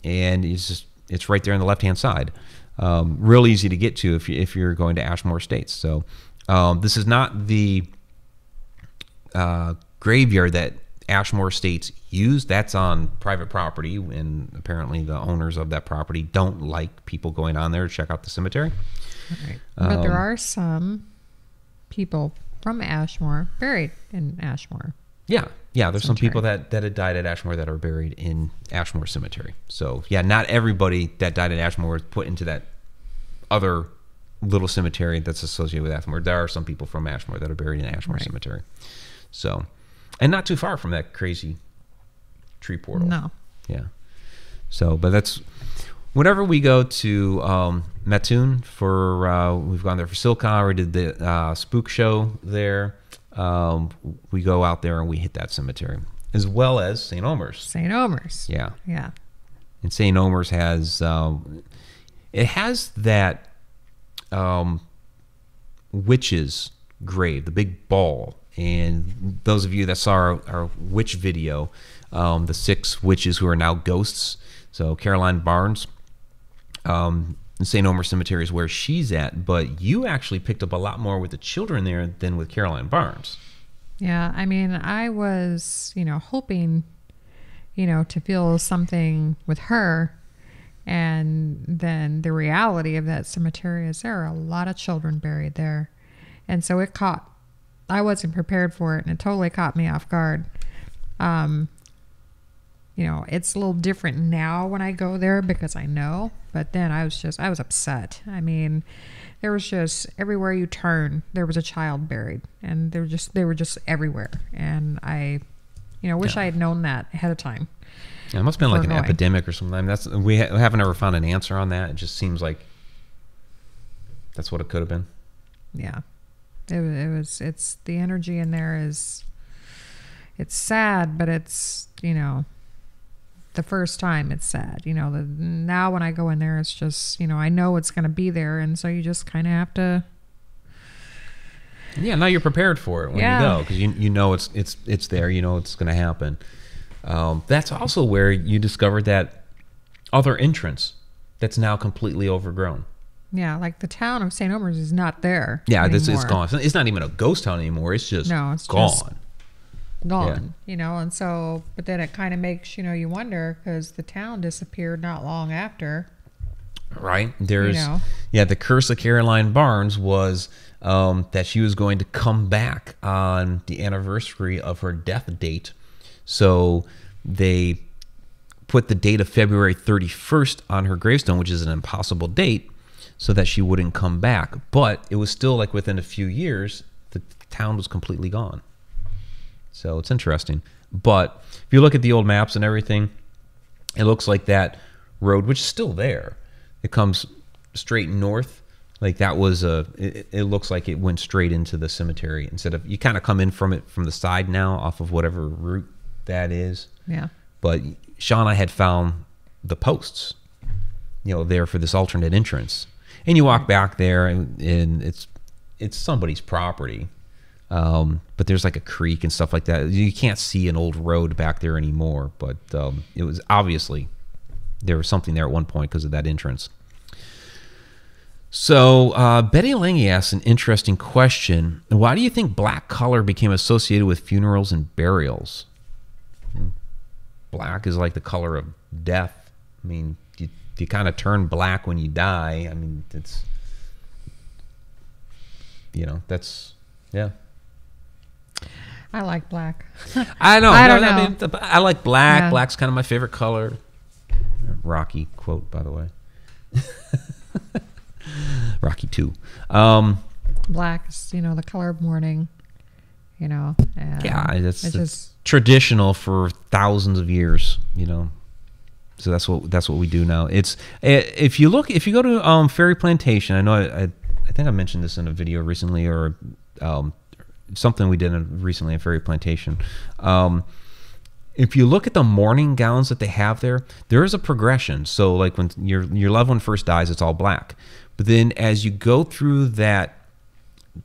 and it's right there on the left-hand side. Real easy to get to if you're going to Ashmore Estates. So this is not the graveyard that Ashmore Estates use. That's on private property, and apparently the owners of that property don't like people going on there to check out the cemetery. Right. But there are some people from Ashmore buried in Ashmore. Yeah, there's some people that had died at Ashmore that are buried in Ashmore Cemetery. So yeah, not everybody that died at Ashmore was put into that other little cemetery that's associated with Ashmore. There are some people from Ashmore that are buried in Ashmore Cemetery. So, and not too far from that crazy tree portal. No. Yeah. So, but that's whenever we go to Mattoon for we've gone there for Silkar. We did the spook show there. We go out there and we hit that cemetery, as well as St. Omer's. St. Omer's. Yeah. Yeah. And St. Omer's has it has that witch's grave, the big ball. And those of you that saw our witch video, the 6 witches who are now ghosts. So Caroline Barnes, St. Omer Cemetery is where she's at, but you actually picked up a lot more with the children there than with Caroline Barnes. Yeah, I mean, I was, hoping, to feel something with her, and then the reality of that cemetery is there are a lot of children buried there, and so I wasn't prepared for it, and it totally caught me off guard. It's a little different now when I go there because I know, but then I was upset. I mean, there was just everywhere you turn, there was a child buried, and they were just everywhere. And I, wish I had known that ahead of time. Yeah, it must have been like an epidemic or something. We haven't ever found an answer on that. It just seems like that's what it could have been. Yeah, it's the energy in there it's sad, but it's, the first time it's sad, now when I go in there, it's just, I know it's going to be there. And so you just kind of have to. Yeah. Now you're prepared for it when you go, because you know, it's there, it's going to happen. That's also where you discovered that other entrance that's now completely overgrown. Yeah. Like the town of St. Omer's is not there. Yeah. It's gone. It's not even a ghost town anymore. It's just gone. Gone, and so, but then it kind of makes, you wonder, because the town disappeared not long after. Right. There's, the curse of Caroline Barnes was that she was going to come back on the anniversary of her death date. So they put the date of February 31st on her gravestone, which is an impossible date, so that she wouldn't come back. But it was still like within a few years, the town was completely gone. So it's interesting. But if you look at the old maps and everything, it looks like that road, which is still there, it comes straight north. Like that was it looks like it went straight into the cemetery instead of, you kind of come in from it from the side now off of whatever route that is. Yeah. But Shauna had found the posts, there for this alternate entrance. And you walk back there and it's somebody's property. But there's like a creek and stuff like that. You can't see an old road back there anymore, but it was obviously there was something there at one point because of that entrance. So Betty Lange asks an interesting question. Why do you think black color became associated with funerals and burials? Black is like the color of death. I mean, you kind of turn black when you die. I mean, it's, that's, yeah. I like black. I know. I don't know. I mean, I like black. Yeah. Black's kind of my favorite color. Rocky quote, by the way. Rocky 2. Black is, the color of mourning, and yeah, it's just traditional for thousands of years, So that's what we do now. It's if you go to Fairy Plantation. I know I think I mentioned this in a video recently, or something we did recently in Fairy Plantation. If you look at the mourning gowns that they have there is a progression. So like when your loved one first dies, it's all black. But then as you go through that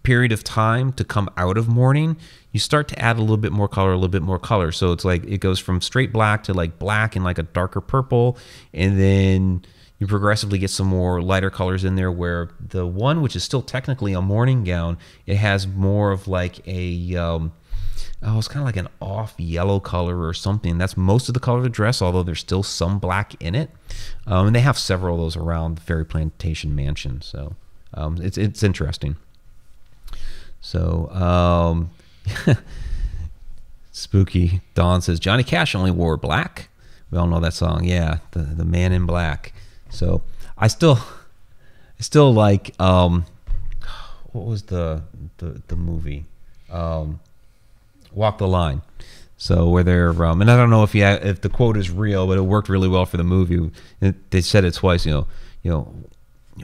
period of time to come out of mourning, you start to add a little bit more color, a little bit more color. So it's like it goes from straight black to like black and like a darker purple, and then you progressively get some more lighter colors in there, where the one which is still technically a mourning gown, it has more of like a it's kind of like an off yellow color or something. That's most of the color of the dress, although there's still some black in it. And they have several of those around the Fairy Plantation Mansion. So it's interesting. So Spooky Dawn says Johnny Cash only wore black. We all know that song. Yeah, the Man in Black. So I still like what was the movie? Walk the Line. So where they're and I don't know if the quote is real, but it worked really well for the movie. They said it twice. You know,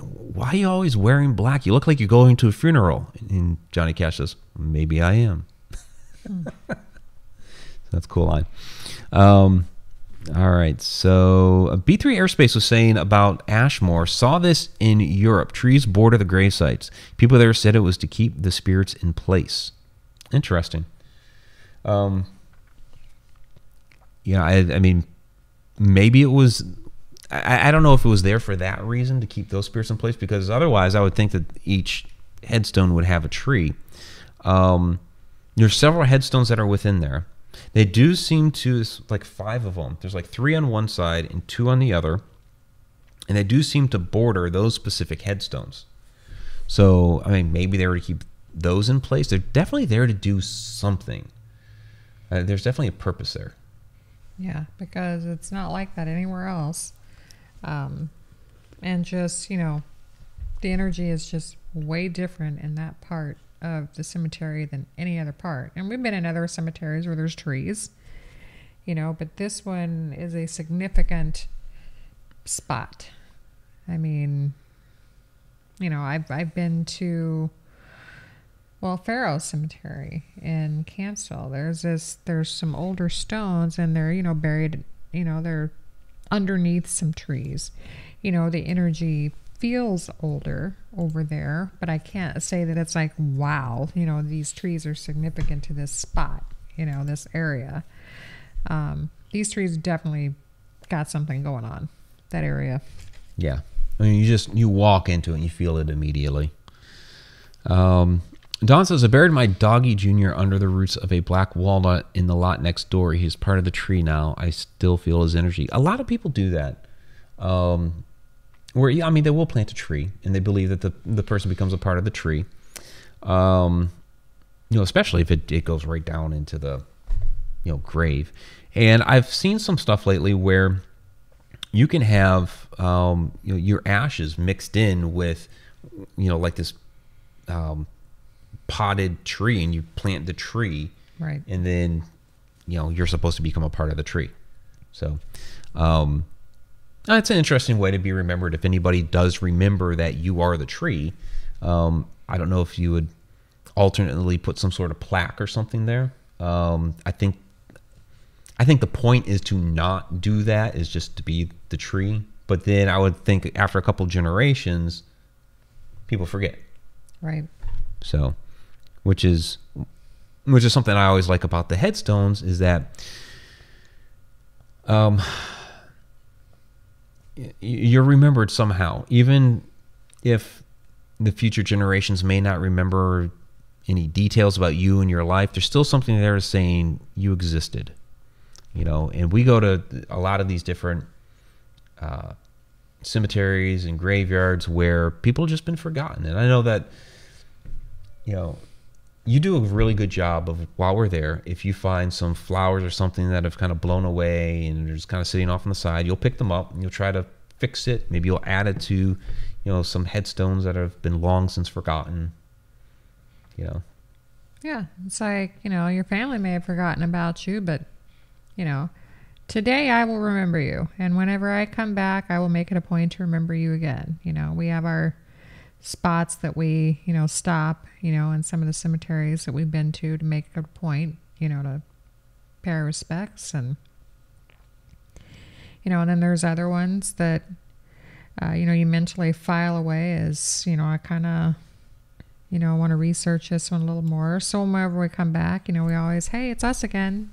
why are you always wearing black? You look like you're going to a funeral. And Johnny Cash says, maybe I am. That's a cool line. All right, so B3 Airspace was saying about Ashmore, saw this in Europe. Trees border the grave sites. People there said it was to keep the spirits in place. Interesting. I mean, maybe it was... I don't know if it was there for that reason, to keep those spirits in place, because otherwise I would think that each headstone would have a tree. There's several headstones that are within there. They do seem to, like 5 of them. There's like 3 on one side and 2 on the other. And they do seem to border those specific headstones. So, I mean, maybe they were to keep those in place. They're definitely there to do something. There's definitely a purpose there. Yeah, because it's not like that anywhere else. And just, the energy is just way different in that part of the cemetery than any other part. And we've been in other cemeteries where there's trees, but this one is a significant spot. I mean, I've been to, Pharaoh Cemetery in Campbell. There's some older stones, and they're, buried, they're underneath some trees. The energy feels older over there, but I can't say that it's like, wow, these trees are significant to this spot, this area. These trees definitely got something going on, that area. Yeah. I mean, you walk into it and you feel it immediately. Don says, I buried my doggy Junior under the roots of a black walnut in the lot next door. He's part of the tree now. I still feel his energy. A lot of people do that. They will plant a tree, and they believe that the person becomes a part of the tree. Especially if it goes right down into the, grave. And I've seen some stuff lately where you can have, your ashes mixed in with, like this, potted tree, and you plant the tree, right? And then, you're supposed to become a part of the tree. So, it's an interesting way to be remembered. If anybody does remember that you are the tree, I don't know if you would alternately put some sort of plaque or something there. I think the point is to not do that, is just to be the tree. But then I would think after a couple generations, people forget. Right. So, which is something I always like about the headstones, is that you're remembered somehow, even if the future generations may not remember any details about you and your life. There's still something there saying you existed, and we go to a lot of these different cemeteries and graveyards where people have just been forgotten. And I know that you do a really good job of, while we're there, if you find some flowers or something that have kind of blown away and they're just kind of sitting off on the side, you'll pick them up and you'll try to fix it. Maybe you'll add it to, some headstones that have been long since forgotten. Yeah, it's like, your family may have forgotten about you, but, today I will remember you. And whenever I come back, I will make it a point to remember you again. We have our spots that we, stop, in some of the cemeteries that we've been to make a point, to pay our respects. And, and then there's other ones that, you mentally file away as, I kind of want to research this one a little more. So whenever we come back, we always, hey, it's us again,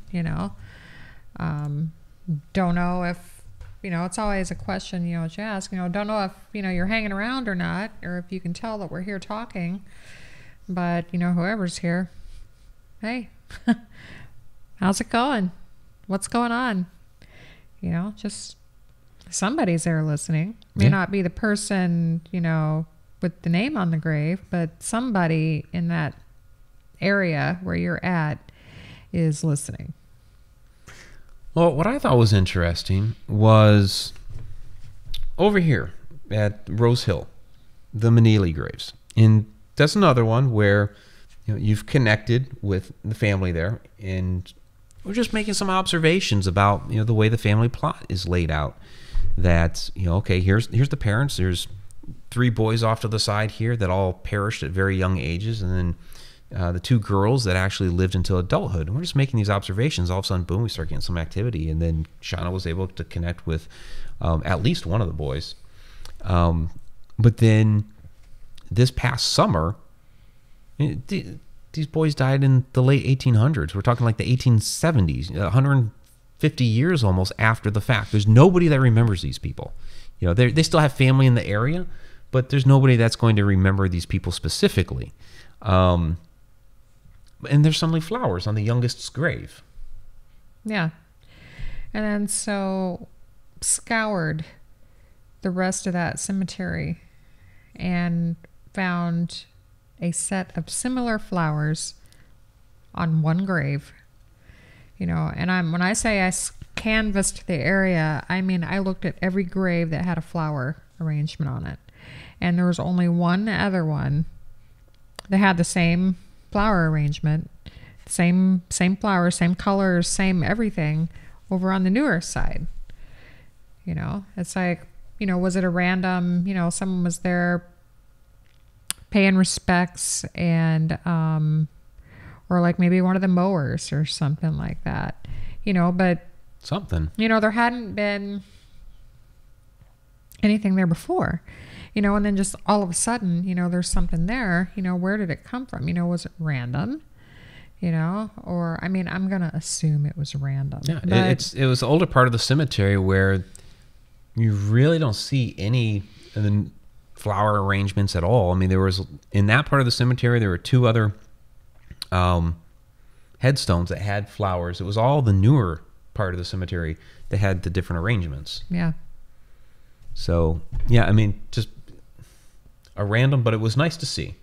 Don't know if, it's always a question, that you ask, don't know if, you're hanging around or not, or if you can tell that we're here talking. But, whoever's here, hey, how's it going? What's going on? Just somebody's there listening. May not be the person, with the name on the grave, but somebody in that area where you're at is listening. Well, what I thought was interesting was over here at Rose Hill, the Manili graves. And that's another one where you've connected with the family there, and we're just making some observations about the way the family plot is laid out. That okay, here's the parents. There's 3 boys off to the side here that all perished at very young ages, and then the 2 girls that actually lived until adulthood. And we're just making these observations. All of a sudden, boom, we start getting some activity, and then Shauna was able to connect with at least one of the boys. But then this past summer, these boys died in the late 1800s. We're talking like the 1870s, 150 years almost after the fact. There's nobody that remembers these people. They still have family in the area, but there's nobody that's going to remember these people specifically. And there's suddenly flowers on the youngest's grave. Yeah. And then so scoured the rest of that cemetery and found a set of similar flowers on one grave. And when I say I canvassed the area, I mean I looked at every grave that had a flower arrangement on it. And there was only one other one that had the same flower arrangement, same flowers, same colors, same everything over on the newer side. It's like, was it a random, someone was there paying respects and, or like maybe one of the mowers or something like that, but something, there hadn't been anything there before, and then just all of a sudden, there's something there, where did it come from? Was it random? Or, I mean, I'm going to assume it was random. Yeah, it was the older part of the cemetery where you really don't see any of the flower arrangements at all. I mean, there was, in that part of the cemetery, there were 2 other headstones that had flowers. It was all the newer part of the cemetery that had the different arrangements. Yeah. So, yeah, I mean, just a random, but it was nice to see.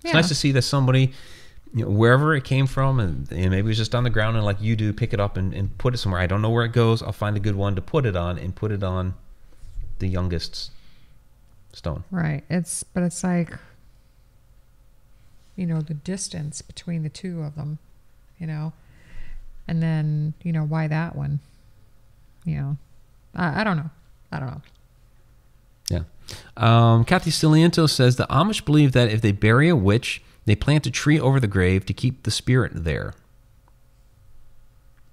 It's nice to see that somebody, wherever it came from, and maybe it was just on the ground, and like you do, pick it up and put it somewhere. I don't know where it goes. I'll find a good one to put it on and put it on the youngest's stone. Right. But it's like, the distance between the 2 of them, and then, why that one, I don't know. Yeah. Kathy Ciliento says the Amish believe that if they bury a witch, they plant a tree over the grave to keep the spirit there.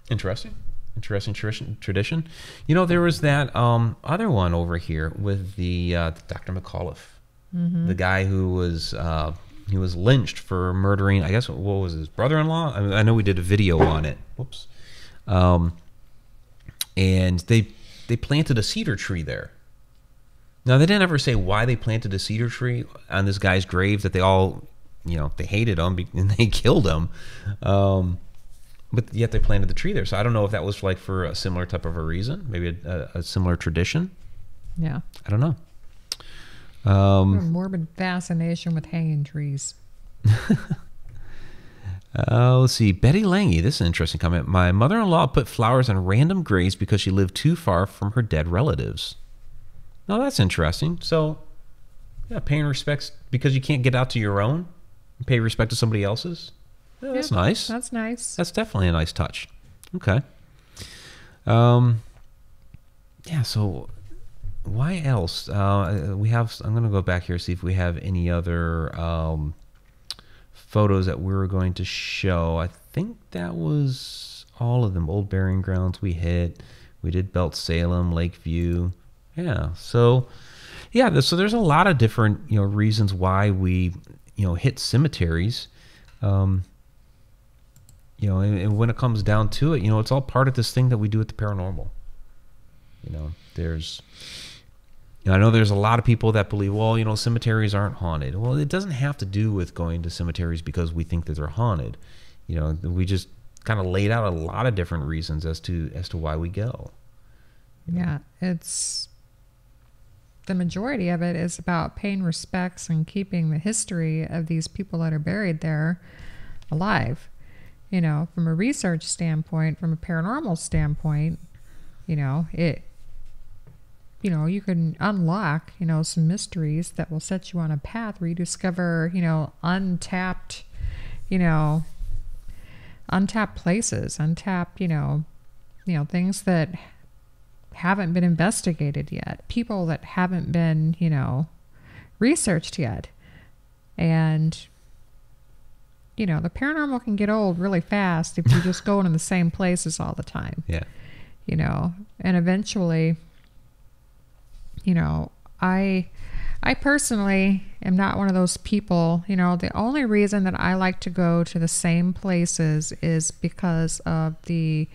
Interesting tradition. There was that other one over here with the Dr. McAuliffe, the guy who was he was lynched for murdering, I guess, what was his brother-in-law? I know we did a video on it. Whoops. And they planted a cedar tree there. Now, they didn't ever say why they planted a cedar tree on this guy's grave, that they all, they hated him and they killed him. But yet they planted the tree there. So I don't know if that was like for a similar type of a reason, maybe a similar tradition. Yeah. I don't know. A morbid fascination with hanging trees. Let's see. Betty Lange, this is an interesting comment. My mother-in-law put flowers on random graves because she lived too far from her dead relatives. Now, that's interesting. So, yeah, paying respects because you can't get out to your own and pay respect to somebody else's. Yeah, that's nice. That's nice. That's definitely a nice touch. Okay. Yeah, so why else? We have, I'm going to go back here, see if we have any other photos that we were going to show. I think that was all of them. Old Burying Grounds we hit. We did Belt Salem, Lakeview. Yeah, so yeah, so there's a lot of different reasons why we hit cemeteries, and when it comes down to it, it's all part of this thing that we do at the paranormal. I know there's a lot of people that believe, well, cemeteries aren't haunted. Well, it doesn't have to do with going to cemeteries because we think that they're haunted. We just kind of laid out a lot of different reasons as to why we go. Yeah, it's the majority of it is about paying respects and keeping the history of these people that are buried there alive. From a research standpoint, from a paranormal standpoint, you can unlock, some mysteries that will set you on a path where you discover, untapped places, untapped, things that haven't been investigated yet, people that haven't been, researched yet. And, the paranormal can get old really fast if you just go into the same places all the time. Yeah. And eventually, I personally am not one of those people. The only reason that I like to go to the same places is because of the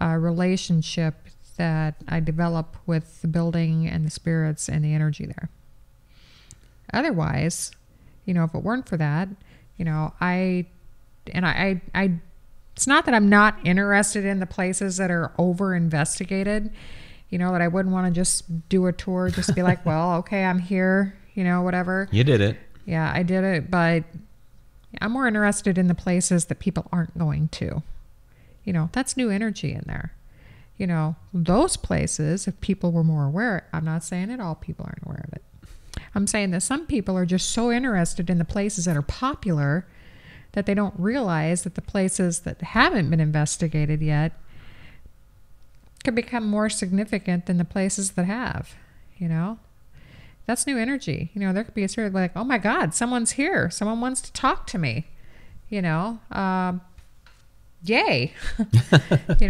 relationship that I develop with the building and the spirits and the energy there. Otherwise, if it weren't for that, I it's not that I'm not interested in the places that are over investigated. That I wouldn't want to just do a tour, just be like, well, okay, I'm here, whatever. You did it. Yeah, I did it, but I'm more interested in the places that people aren't going to. That's new energy in there. Those places, if people were more aware, I'm not saying that all people aren't aware of it. I'm saying that some people are just so interested in the places that are popular that they don't realize that the places that haven't been investigated yet could become more significant than the places that have. That's new energy. There could be a sort of like, oh my God, someone's here. Someone wants to talk to me. Yay.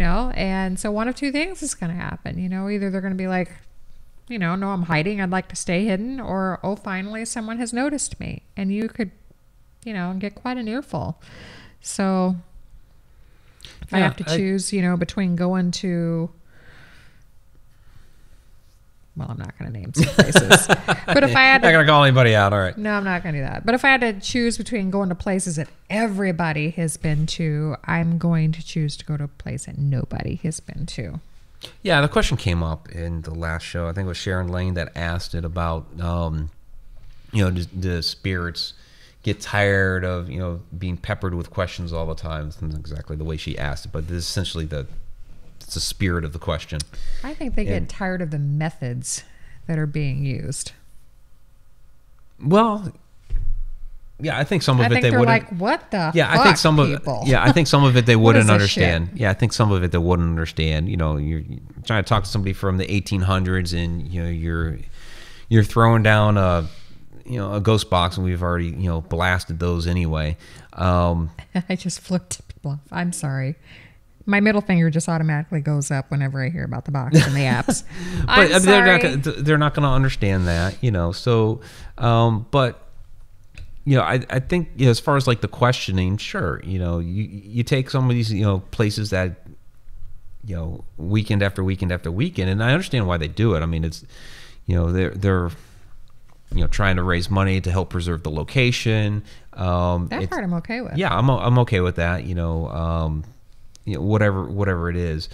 And so one of two things is going to happen. Either they're going to be like, no, I'm hiding, I'd like to stay hidden, or, oh, finally someone has noticed me. And you could, get quite an earful. So if I have to choose, between going to, well, I'm not going to name some places, but if I had to, not going to call anybody out. All right. No, I'm not going to do that. But if I had to choose between going to places that everybody has been to, I'm going to choose to go to a place that nobody has been to. Yeah, the question came up in the last show. I think it was Sharon Lane that asked it about, the spirits get tired of, being peppered with questions all the time. It's not exactly the way she asked it, but this is essentially it's the spirit of the question. I think they get tired of the methods that are being used. Well, yeah, I think some of it they wouldn't. Like, what the? Yeah, fuck, I think some people? of. Yeah, I think some of it they wouldn't understand. Shit? Yeah, I think some of it they wouldn't understand. You're trying to talk to somebody from the 1800s, and you're throwing down a ghost box, and we've already blasted those anyway. I just flipped people off. I'm sorry. My middle finger just automatically goes up whenever I hear about the box and the apps. But they're not going to understand that, So, but I think as far as like the questioning, sure, you take some of these places that weekend after weekend after weekend, and I understand why they do it. I mean, it's they're trying to raise money to help preserve the location. That part I'm okay with. Yeah, I'm okay with that. Whatever it is.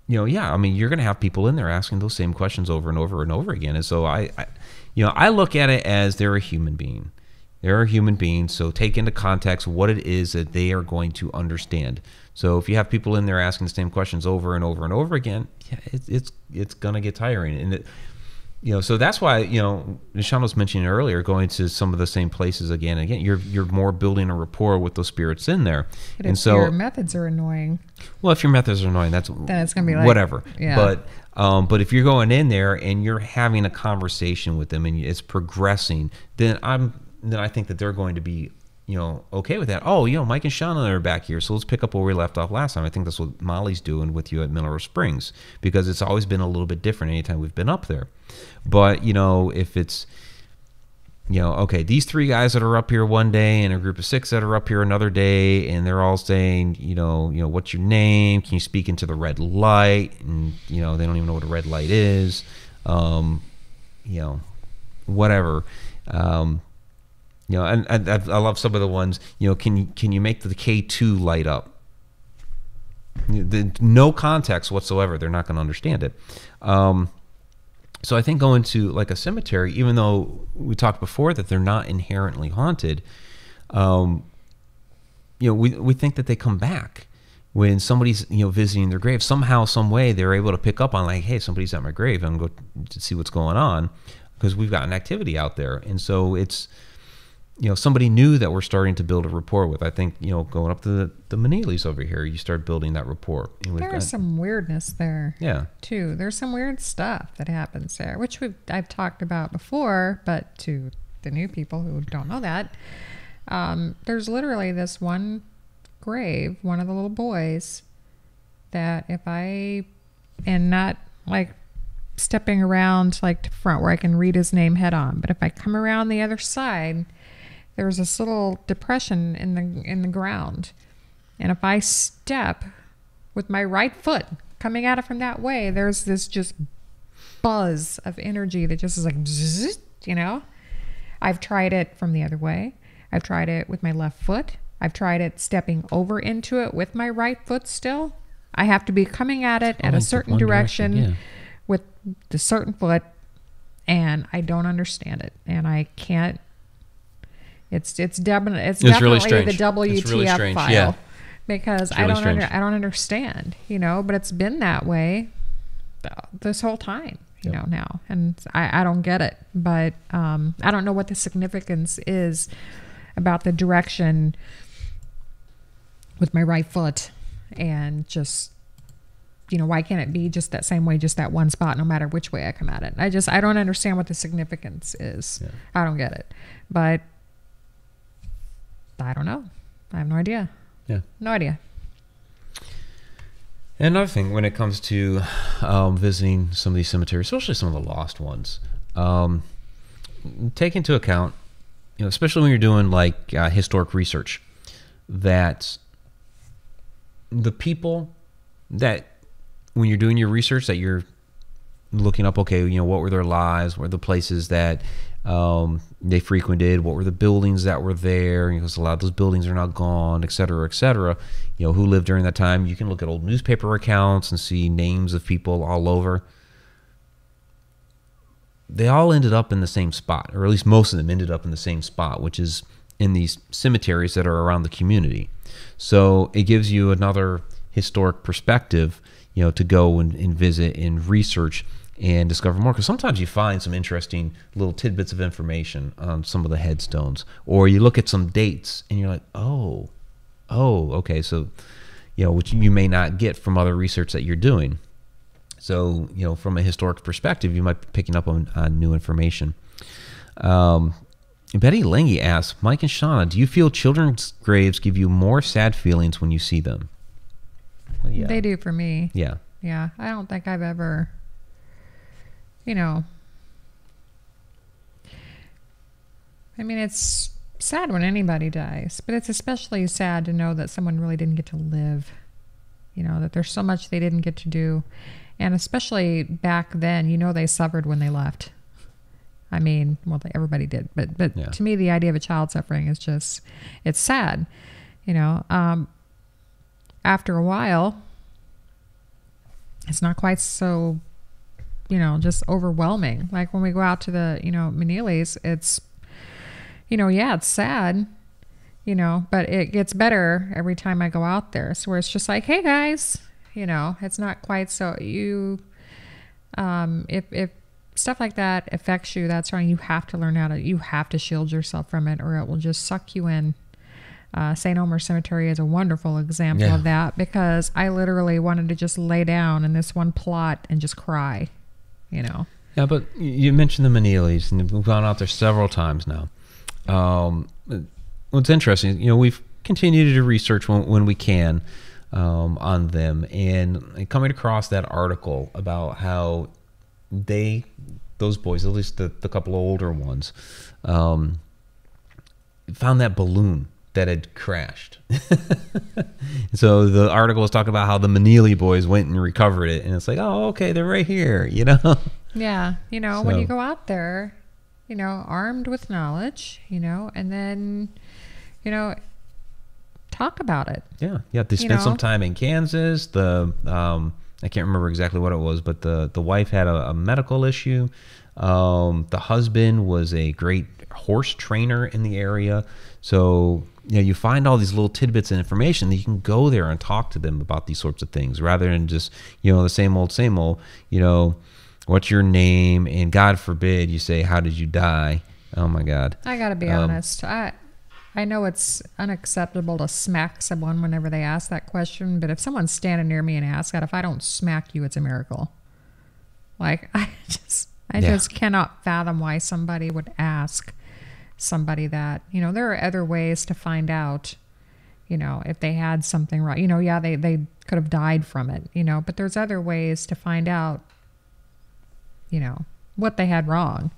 Yeah, I mean, you're going to have people in there asking those same questions over and over and over again. And so I look at it as they're a human being. They're a human being, so take into context what it is that they are going to understand. So if you have people in there asking the same questions over and over and over again, yeah, it's going to get tiring. And so that's why, Nishan was mentioning earlier, going to some of the same places again and again. You're more building a rapport with those spirits in there. But if your methods are annoying. Well, if your methods are annoying, then it's going to be like whatever. Yeah. But if you're going in there and you're having a conversation with them and it's progressing, then I think that they're going to be okay with that. Oh, Mike and Shauna are back here, so let's pick up where we left off last time. I think that's what Molly's doing with you at Mineral Springs, because it's always been a little bit different anytime we've been up there. But if it's okay, these 3 guys that are up here one day and a group of 6 that are up here another day, and they're all saying, what's your name? Can you speak into the red light? And, they don't even know what a red light is. Whatever. And I love some of the ones, can you make the K2 light up? No context whatsoever. They're not going to understand it. So I think going to like a cemetery, even though we talked before that they're not inherently haunted, we think that they come back when somebody's visiting their grave. Somehow, some way, they're able to pick up on like, hey, somebody's at my grave. I'm going to see what's going on because we've got an activity out there, and so it's somebody new that we're starting to build a rapport with. I think going up to the Anomalies over here, you start building that rapport. There's some weirdness there. Yeah. Too. There's some weird stuff that happens there, which I've talked about before, but to the new people who don't know that, there's literally this one grave, one of the little boys, that if I, and not like stepping around like to front where I can read his name head on, but if I come around the other side, there's this little depression in the ground, and if I step with my right foot coming at it from that way, there's this just buzz of energy that just is like, zzz, I've tried it from the other way. I've tried it with my left foot. I've tried it stepping over into it with my right foot still. I have to be coming at it at a certain direction with the certain foot, and I don't understand it, and I can't. It's definitely really strange. The WTF really file, because I don't strange. I don't understand, but it's been that way this whole time, now, and I don't get it. But I don't know what the significance is about the direction with my right foot, and just why can't it be just that same way, just that one spot, no matter which way I come at it? I don't understand what the significance is. Yeah. I don't get it, but I don't know. I have no idea. Yeah. No idea. And another thing, when it comes to visiting some of these cemeteries, especially some of the lost ones, take into account, especially when you're doing like historic research, that the people that, when you're doing your research, that you're looking up, okay, what were their lives, what were the places that they frequented, what were the buildings that were there, because a lot of those buildings are now gone, et cetera, who lived during that time. You can look at old newspaper accounts and see names of people all over. They all ended up in the same spot, or at least most of them ended up in the same spot, which is in these cemeteries that are around the community. So it gives you another historic perspective, to go and visit and research and discover more, because sometimes you find some interesting little tidbits of information on some of the headstones, or you look at some dates and you're like, oh, okay, so which you may not get from other research that you're doing. So from a historic perspective, you might be picking up on new information. Betty Lange asks, Mike and Shauna, do you feel children's graves give you more sad feelings when you see them? Well, yeah. They do for me. Yeah. I don't think I've ever, it's sad when anybody dies, but it's especially sad to know that someone really didn't get to live, that there's so much they didn't get to do. And especially back then, they suffered when they left. Everybody did, but yeah. To me, the idea of a child suffering is just, it's sad, after a while, it's not quite so, just overwhelming. Like when we go out to the, Anomalies, it's, it's sad, but it gets better every time I go out there. So where it's just like, hey guys, it's not quite so if stuff like that affects you, that's wrong. You have to learn you have to shield yourself from it, or it will just suck you in. St. Omer Cemetery is a wonderful example of that, because I literally wanted to just lay down in this one plot and just cry, Yeah, but you mentioned the Anomalies, and we've gone out there several times now. What's interesting, we've continued to do research when we can on them, and coming across that article about how those boys, at least the couple of older ones, found that balloon that had crashed. So the article was talking about how the Manili boys went and recovered it, and it's like, oh, okay, they're right here, you know? Yeah, So- when you go out there, armed with knowledge, and then, talk about it. Yeah. They spent some time in Kansas. I can't remember exactly what it was, but the wife had a medical issue. The husband was a great horse trainer in the area. So, you find all these little tidbits of information that you can go there and talk to them about these sorts of things rather than just, the same old, what's your name? And God forbid you say, how did you die? Oh my God. I got to be honest. I know it's unacceptable to smack someone whenever they ask that question, but if someone's standing near me and asks that, if I don't smack you, it's a miracle. Like, I just cannot fathom why somebody would ask somebody that. There are other ways to find out, if they had something wrong. They could have died from it, but there's other ways to find out, what they had wrong.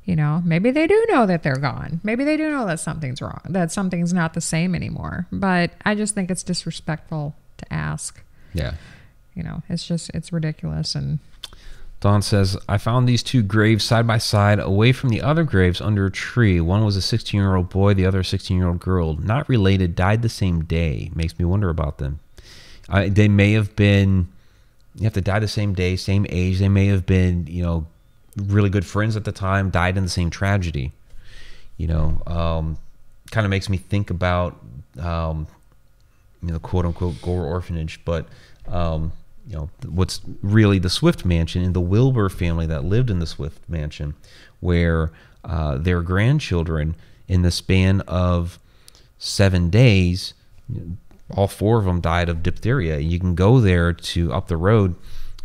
Maybe they do know that they're gone. Maybe they do know that something's wrong, that something's not the same anymore. But I just think it's disrespectful to ask. Yeah. It's ridiculous. And Dawn says, I found these two graves side by side away from the other graves under a tree. One was a 16-year-old boy, the other a 16-year-old girl. Not related, died the same day. Makes me wonder about them. They may have been, you have to die the same day, same age. They may have been, really good friends at the time, died in the same tragedy. Kind of makes me think about, quote unquote Gore orphanage, but, what's really the Swift mansion and the Wilbur family that lived in the Swift mansion, where their grandchildren, in the span of 7 days, all 4 of them died of diphtheria. You can go there up the road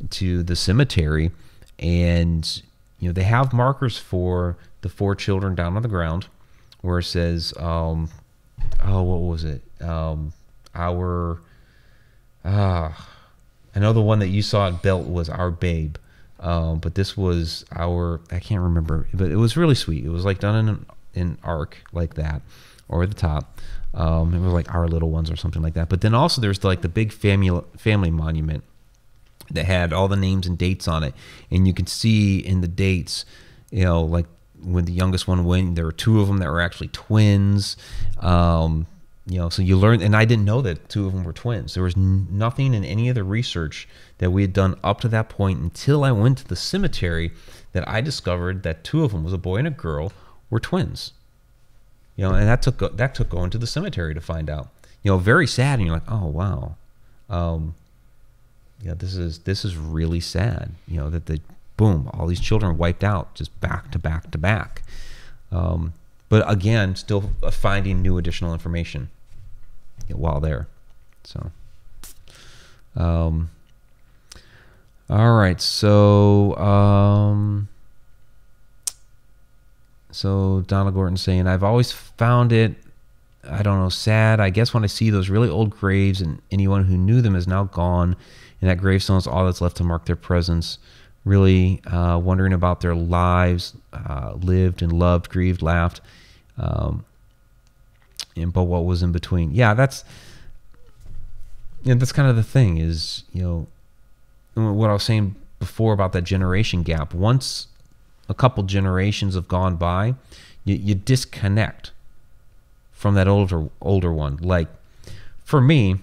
to the cemetery, and they have markers for the 4 children down on the ground, where it says, what was it? I know the one that you saw at Belt was our babe, but this was I can't remember, but it was really sweet. It was like done in an arc like that, or at the top. It was like Our Little Ones or something like that. But then also there's like the big family monument that had all the names and dates on it, and you can see in the dates, like when the youngest one went, there were 2 of them that were actually twins. So you learn, and I didn't know that 2 of them were twins. There was nothing in any of the research that we had done up to that point until I went to the cemetery that I discovered that 2 of them, was a boy and a girl, were twins. And that took going to the cemetery to find out. Very sad, and you're like, oh wow. This is really sad. That boom, all these children wiped out just back to back to back. But again, still finding new additional information while there. So, all right. So Donald Gordon saying, I've always found it, I don't know, sad. I guess when I see those really old graves and anyone who knew them is now gone, and that gravestone is all that's left to mark their presence. Really wondering about their lives, lived and loved, grieved, laughed, but what was in between. Yeah, that's kind of the thing is, what I was saying before about that generation gap. Once a couple generations have gone by, you disconnect from that older one. Like for me,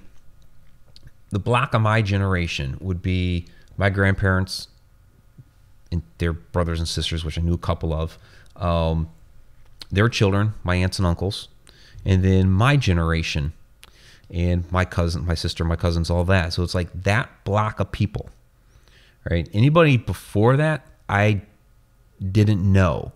the block of my generation would be my grandparents and their brothers and sisters, which I knew a couple of, their children, my aunts and uncles, and then my generation and my cousin, my sister, my cousins, all that. So it's like that block of people, right? Anybody before that, I didn't know.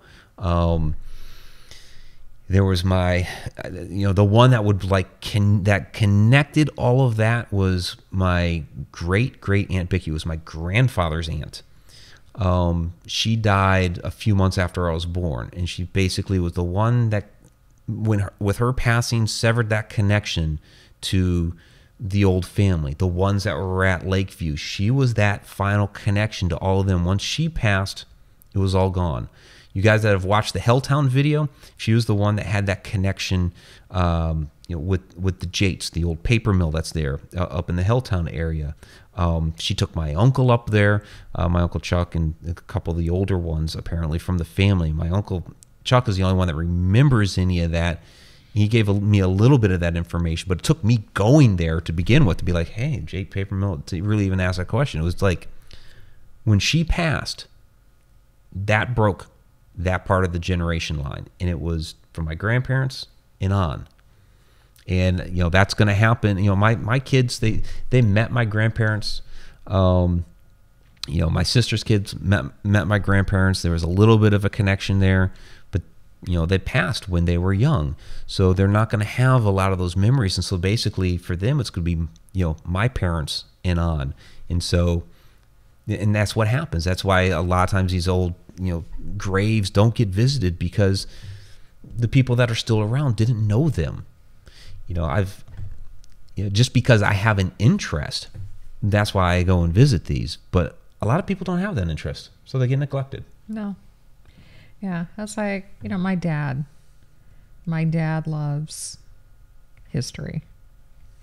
There was my, the one that would that connected all of that was my great Aunt Bicky, was my grandfather's aunt. She died a few months after I was born, and she basically was the one that, with her passing, severed that connection to the old family, the ones that were at Lakeview. She was that final connection to all of them. Once she passed, it was all gone. You guys that have watched the Helltown video, she was the one that had that connection with the Jates, the old paper mill that's there up in the Helltown area. She took my uncle up there, my Uncle Chuck, and a couple of the older ones apparently from the family. My Uncle Chuck is the only one that remembers any of that. He gave me a little bit of that information, but it took me going there to begin with to be like, hey, Jate Paper Mill, to really even ask that question. It was like when she passed, that broke that part of the generation line, and it was from my grandparents and on. And that's going to happen. My kids, they met my grandparents. My sister's kids met my grandparents. There was a little bit of a connection there, but they passed when they were young, so they're not going to have a lot of those memories. And so basically for them, it's going to be my parents and on. And so, and that's what happens. That's why a lot of times these old graves don't get visited, because the people that are still around didn't know them. Just because I have an interest, that's why I go and visit these. But a lot of people don't have that interest, so they get neglected. No. Yeah, that's like, my dad. My dad loves history,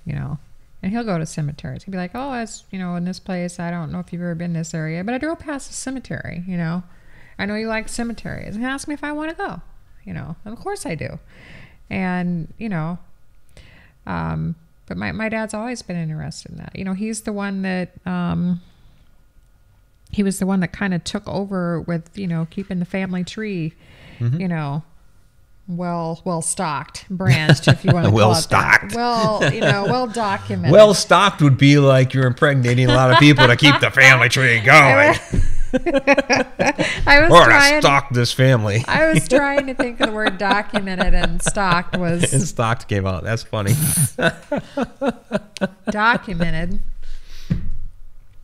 and he'll go to cemeteries. He'll be like, oh, it's, in this place, I don't know if you've ever been in this area, but I drove past a cemetery, I know you like cemeteries. And he asked me if I want to go, and of course I do. And, but my dad's always been interested in that. He's the one that, he was the one that kind of took over with, keeping the family tree, well stocked, branched, if you want to call it that. Well documented. Well stocked would be like you're impregnating a lot of people to keep the family tree going. I was trying to stock this family. I was trying to think of the word documented, and stocked was. And stocked came out. That's funny. Documented.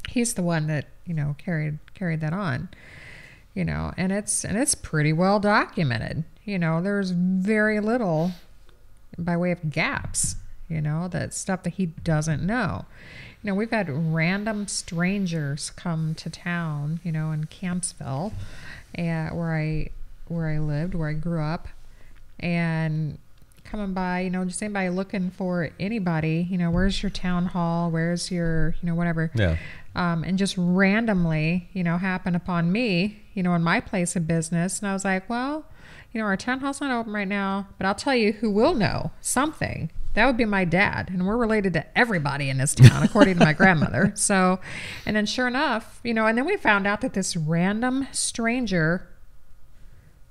He's the one that carried that on, and it's pretty well documented. There's very little by way of gaps. That stuff that he doesn't know. We've had random strangers come to town, in Campsville, where I lived, where I grew up, and coming by, just anybody looking for anybody, where's your town hall, where's your, whatever. Yeah. And just randomly, happen upon me, in my place of business. And I was like, well, our town hall's not open right now, but I'll tell you who will know something. That would be my dad. And we're related to everybody in this town, according to my grandmother. So, and then sure enough, and then we found out that this random stranger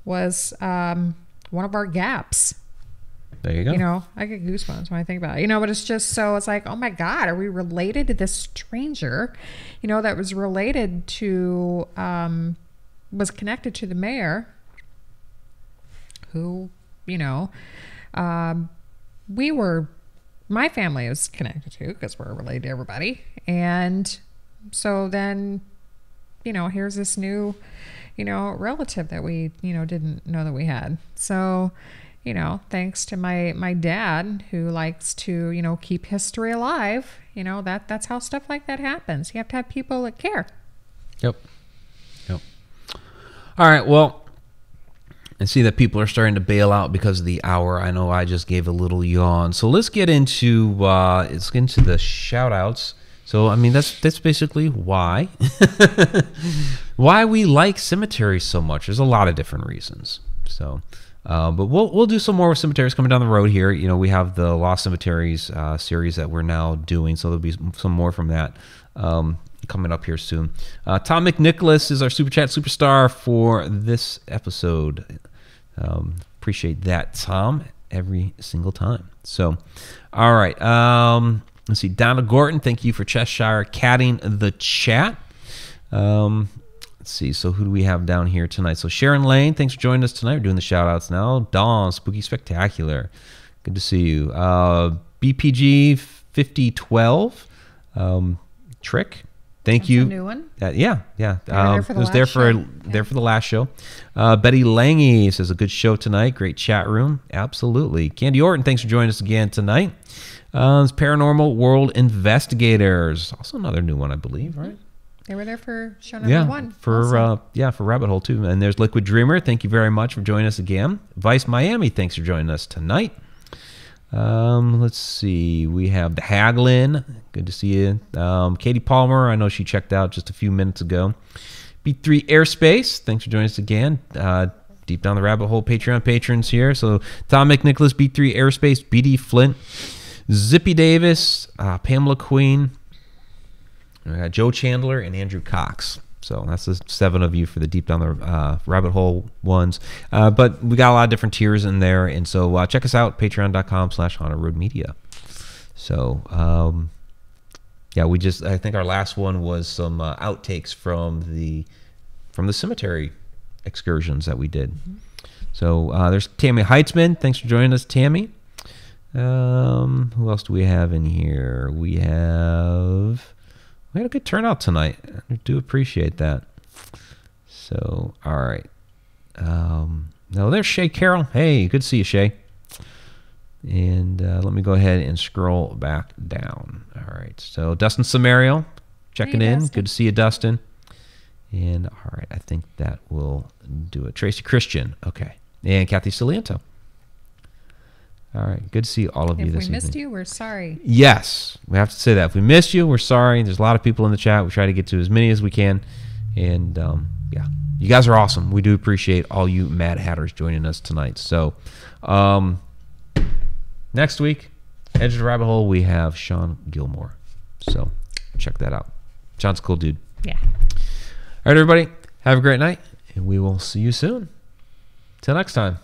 was one of our gaps. There you go. I get goosebumps when I think about it. But it's just so, it's like, oh my God, are we related to this stranger, that was related to, was connected to the mayor, who, my family was connected to, because we're related to everybody. And so then, here's this new, relative that we, didn't know that we had. So, thanks to my dad, who likes to, keep history alive, that's how stuff like that happens. You have to have people that care. Yep. All right. Well, I see that people are starting to bail out because of the hour. I know I just gave a little yawn. So let's get into the shout outs. So, that's basically why we like cemeteries so much. There's a lot of different reasons. So, but we'll do some more with cemeteries coming down the road here. We have the Lost Cemeteries series that we're now doing, so there'll be some more from that coming up here soon. Tom McNicholas is our Super Chat superstar for this episode. Appreciate that, Tom, every single time. So, all right. Let's see. Donna Gorton, thank you for Cheshire catting the chat. Let's see. So who do we have down here tonight? So Sharon Lane, thanks for joining us tonight. We're doing the shout outs now. Dawn, Spooky Spectacular. Good to see you. BPG 5012. Trick. Thank That's you. a new one. Yeah. there for It the was last there for show. there for the last show. Betty Lange says a good show tonight. Great chat room. Absolutely. Candy Orton, thanks for joining us again tonight. It's Paranormal World Investigators, also another new one, I believe, right? They were there for show number one. For also. for Rabbit Hole too. And there's Liquid Dreamer. Thank you very much for joining us again. Vice Miami, thanks for joining us tonight. Let's see. We have the Haglin. Good to see you. Katie Palmer. I know she checked out just a few minutes ago. B3 Airspace. Thanks for joining us again. Deep Down the Rabbit Hole Patreon patrons here. So Tom McNicholas, B3 Airspace, BD Flint, Zippy Davis, Pamela Queen, Joe Chandler, and Andrew Cox. So that's the 7 of you for the Deep Down the Rabbit Hole ones. But we got a lot of different tiers in there. And so check us out, patreon.com/HauntedRoadMedia. So, I think our last one was some outtakes from the cemetery excursions that we did. Mm-hmm. So there's Tammy Heitzman. Thanks for joining us, Tammy. Who else do we have in here? We had a good turnout tonight. I do appreciate that. So, all right. No, there's Shay Carroll. Hey, good to see you, Shay. And let me go ahead and scroll back down. All right. So, Dustin Samario checking in. Dustin. Good to see you, Dustin. And, all right, I think that will do it. Tracy Christian. Okay. And Kathy Saliento. All right. Good to see all of you this evening. If we missed you, we're sorry. Yes. We have to say that. If we missed you, we're sorry. There's a lot of people in the chat. We try to get to as many as we can. And, yeah, you guys are awesome. We do appreciate all you Mad Hatters joining us tonight. So, next week, Edge of the Rabbit Hole, we have Sean Gilmore. So, check that out. Sean's a cool dude. Yeah. All right, everybody. Have a great night. And we will see you soon. Till next time.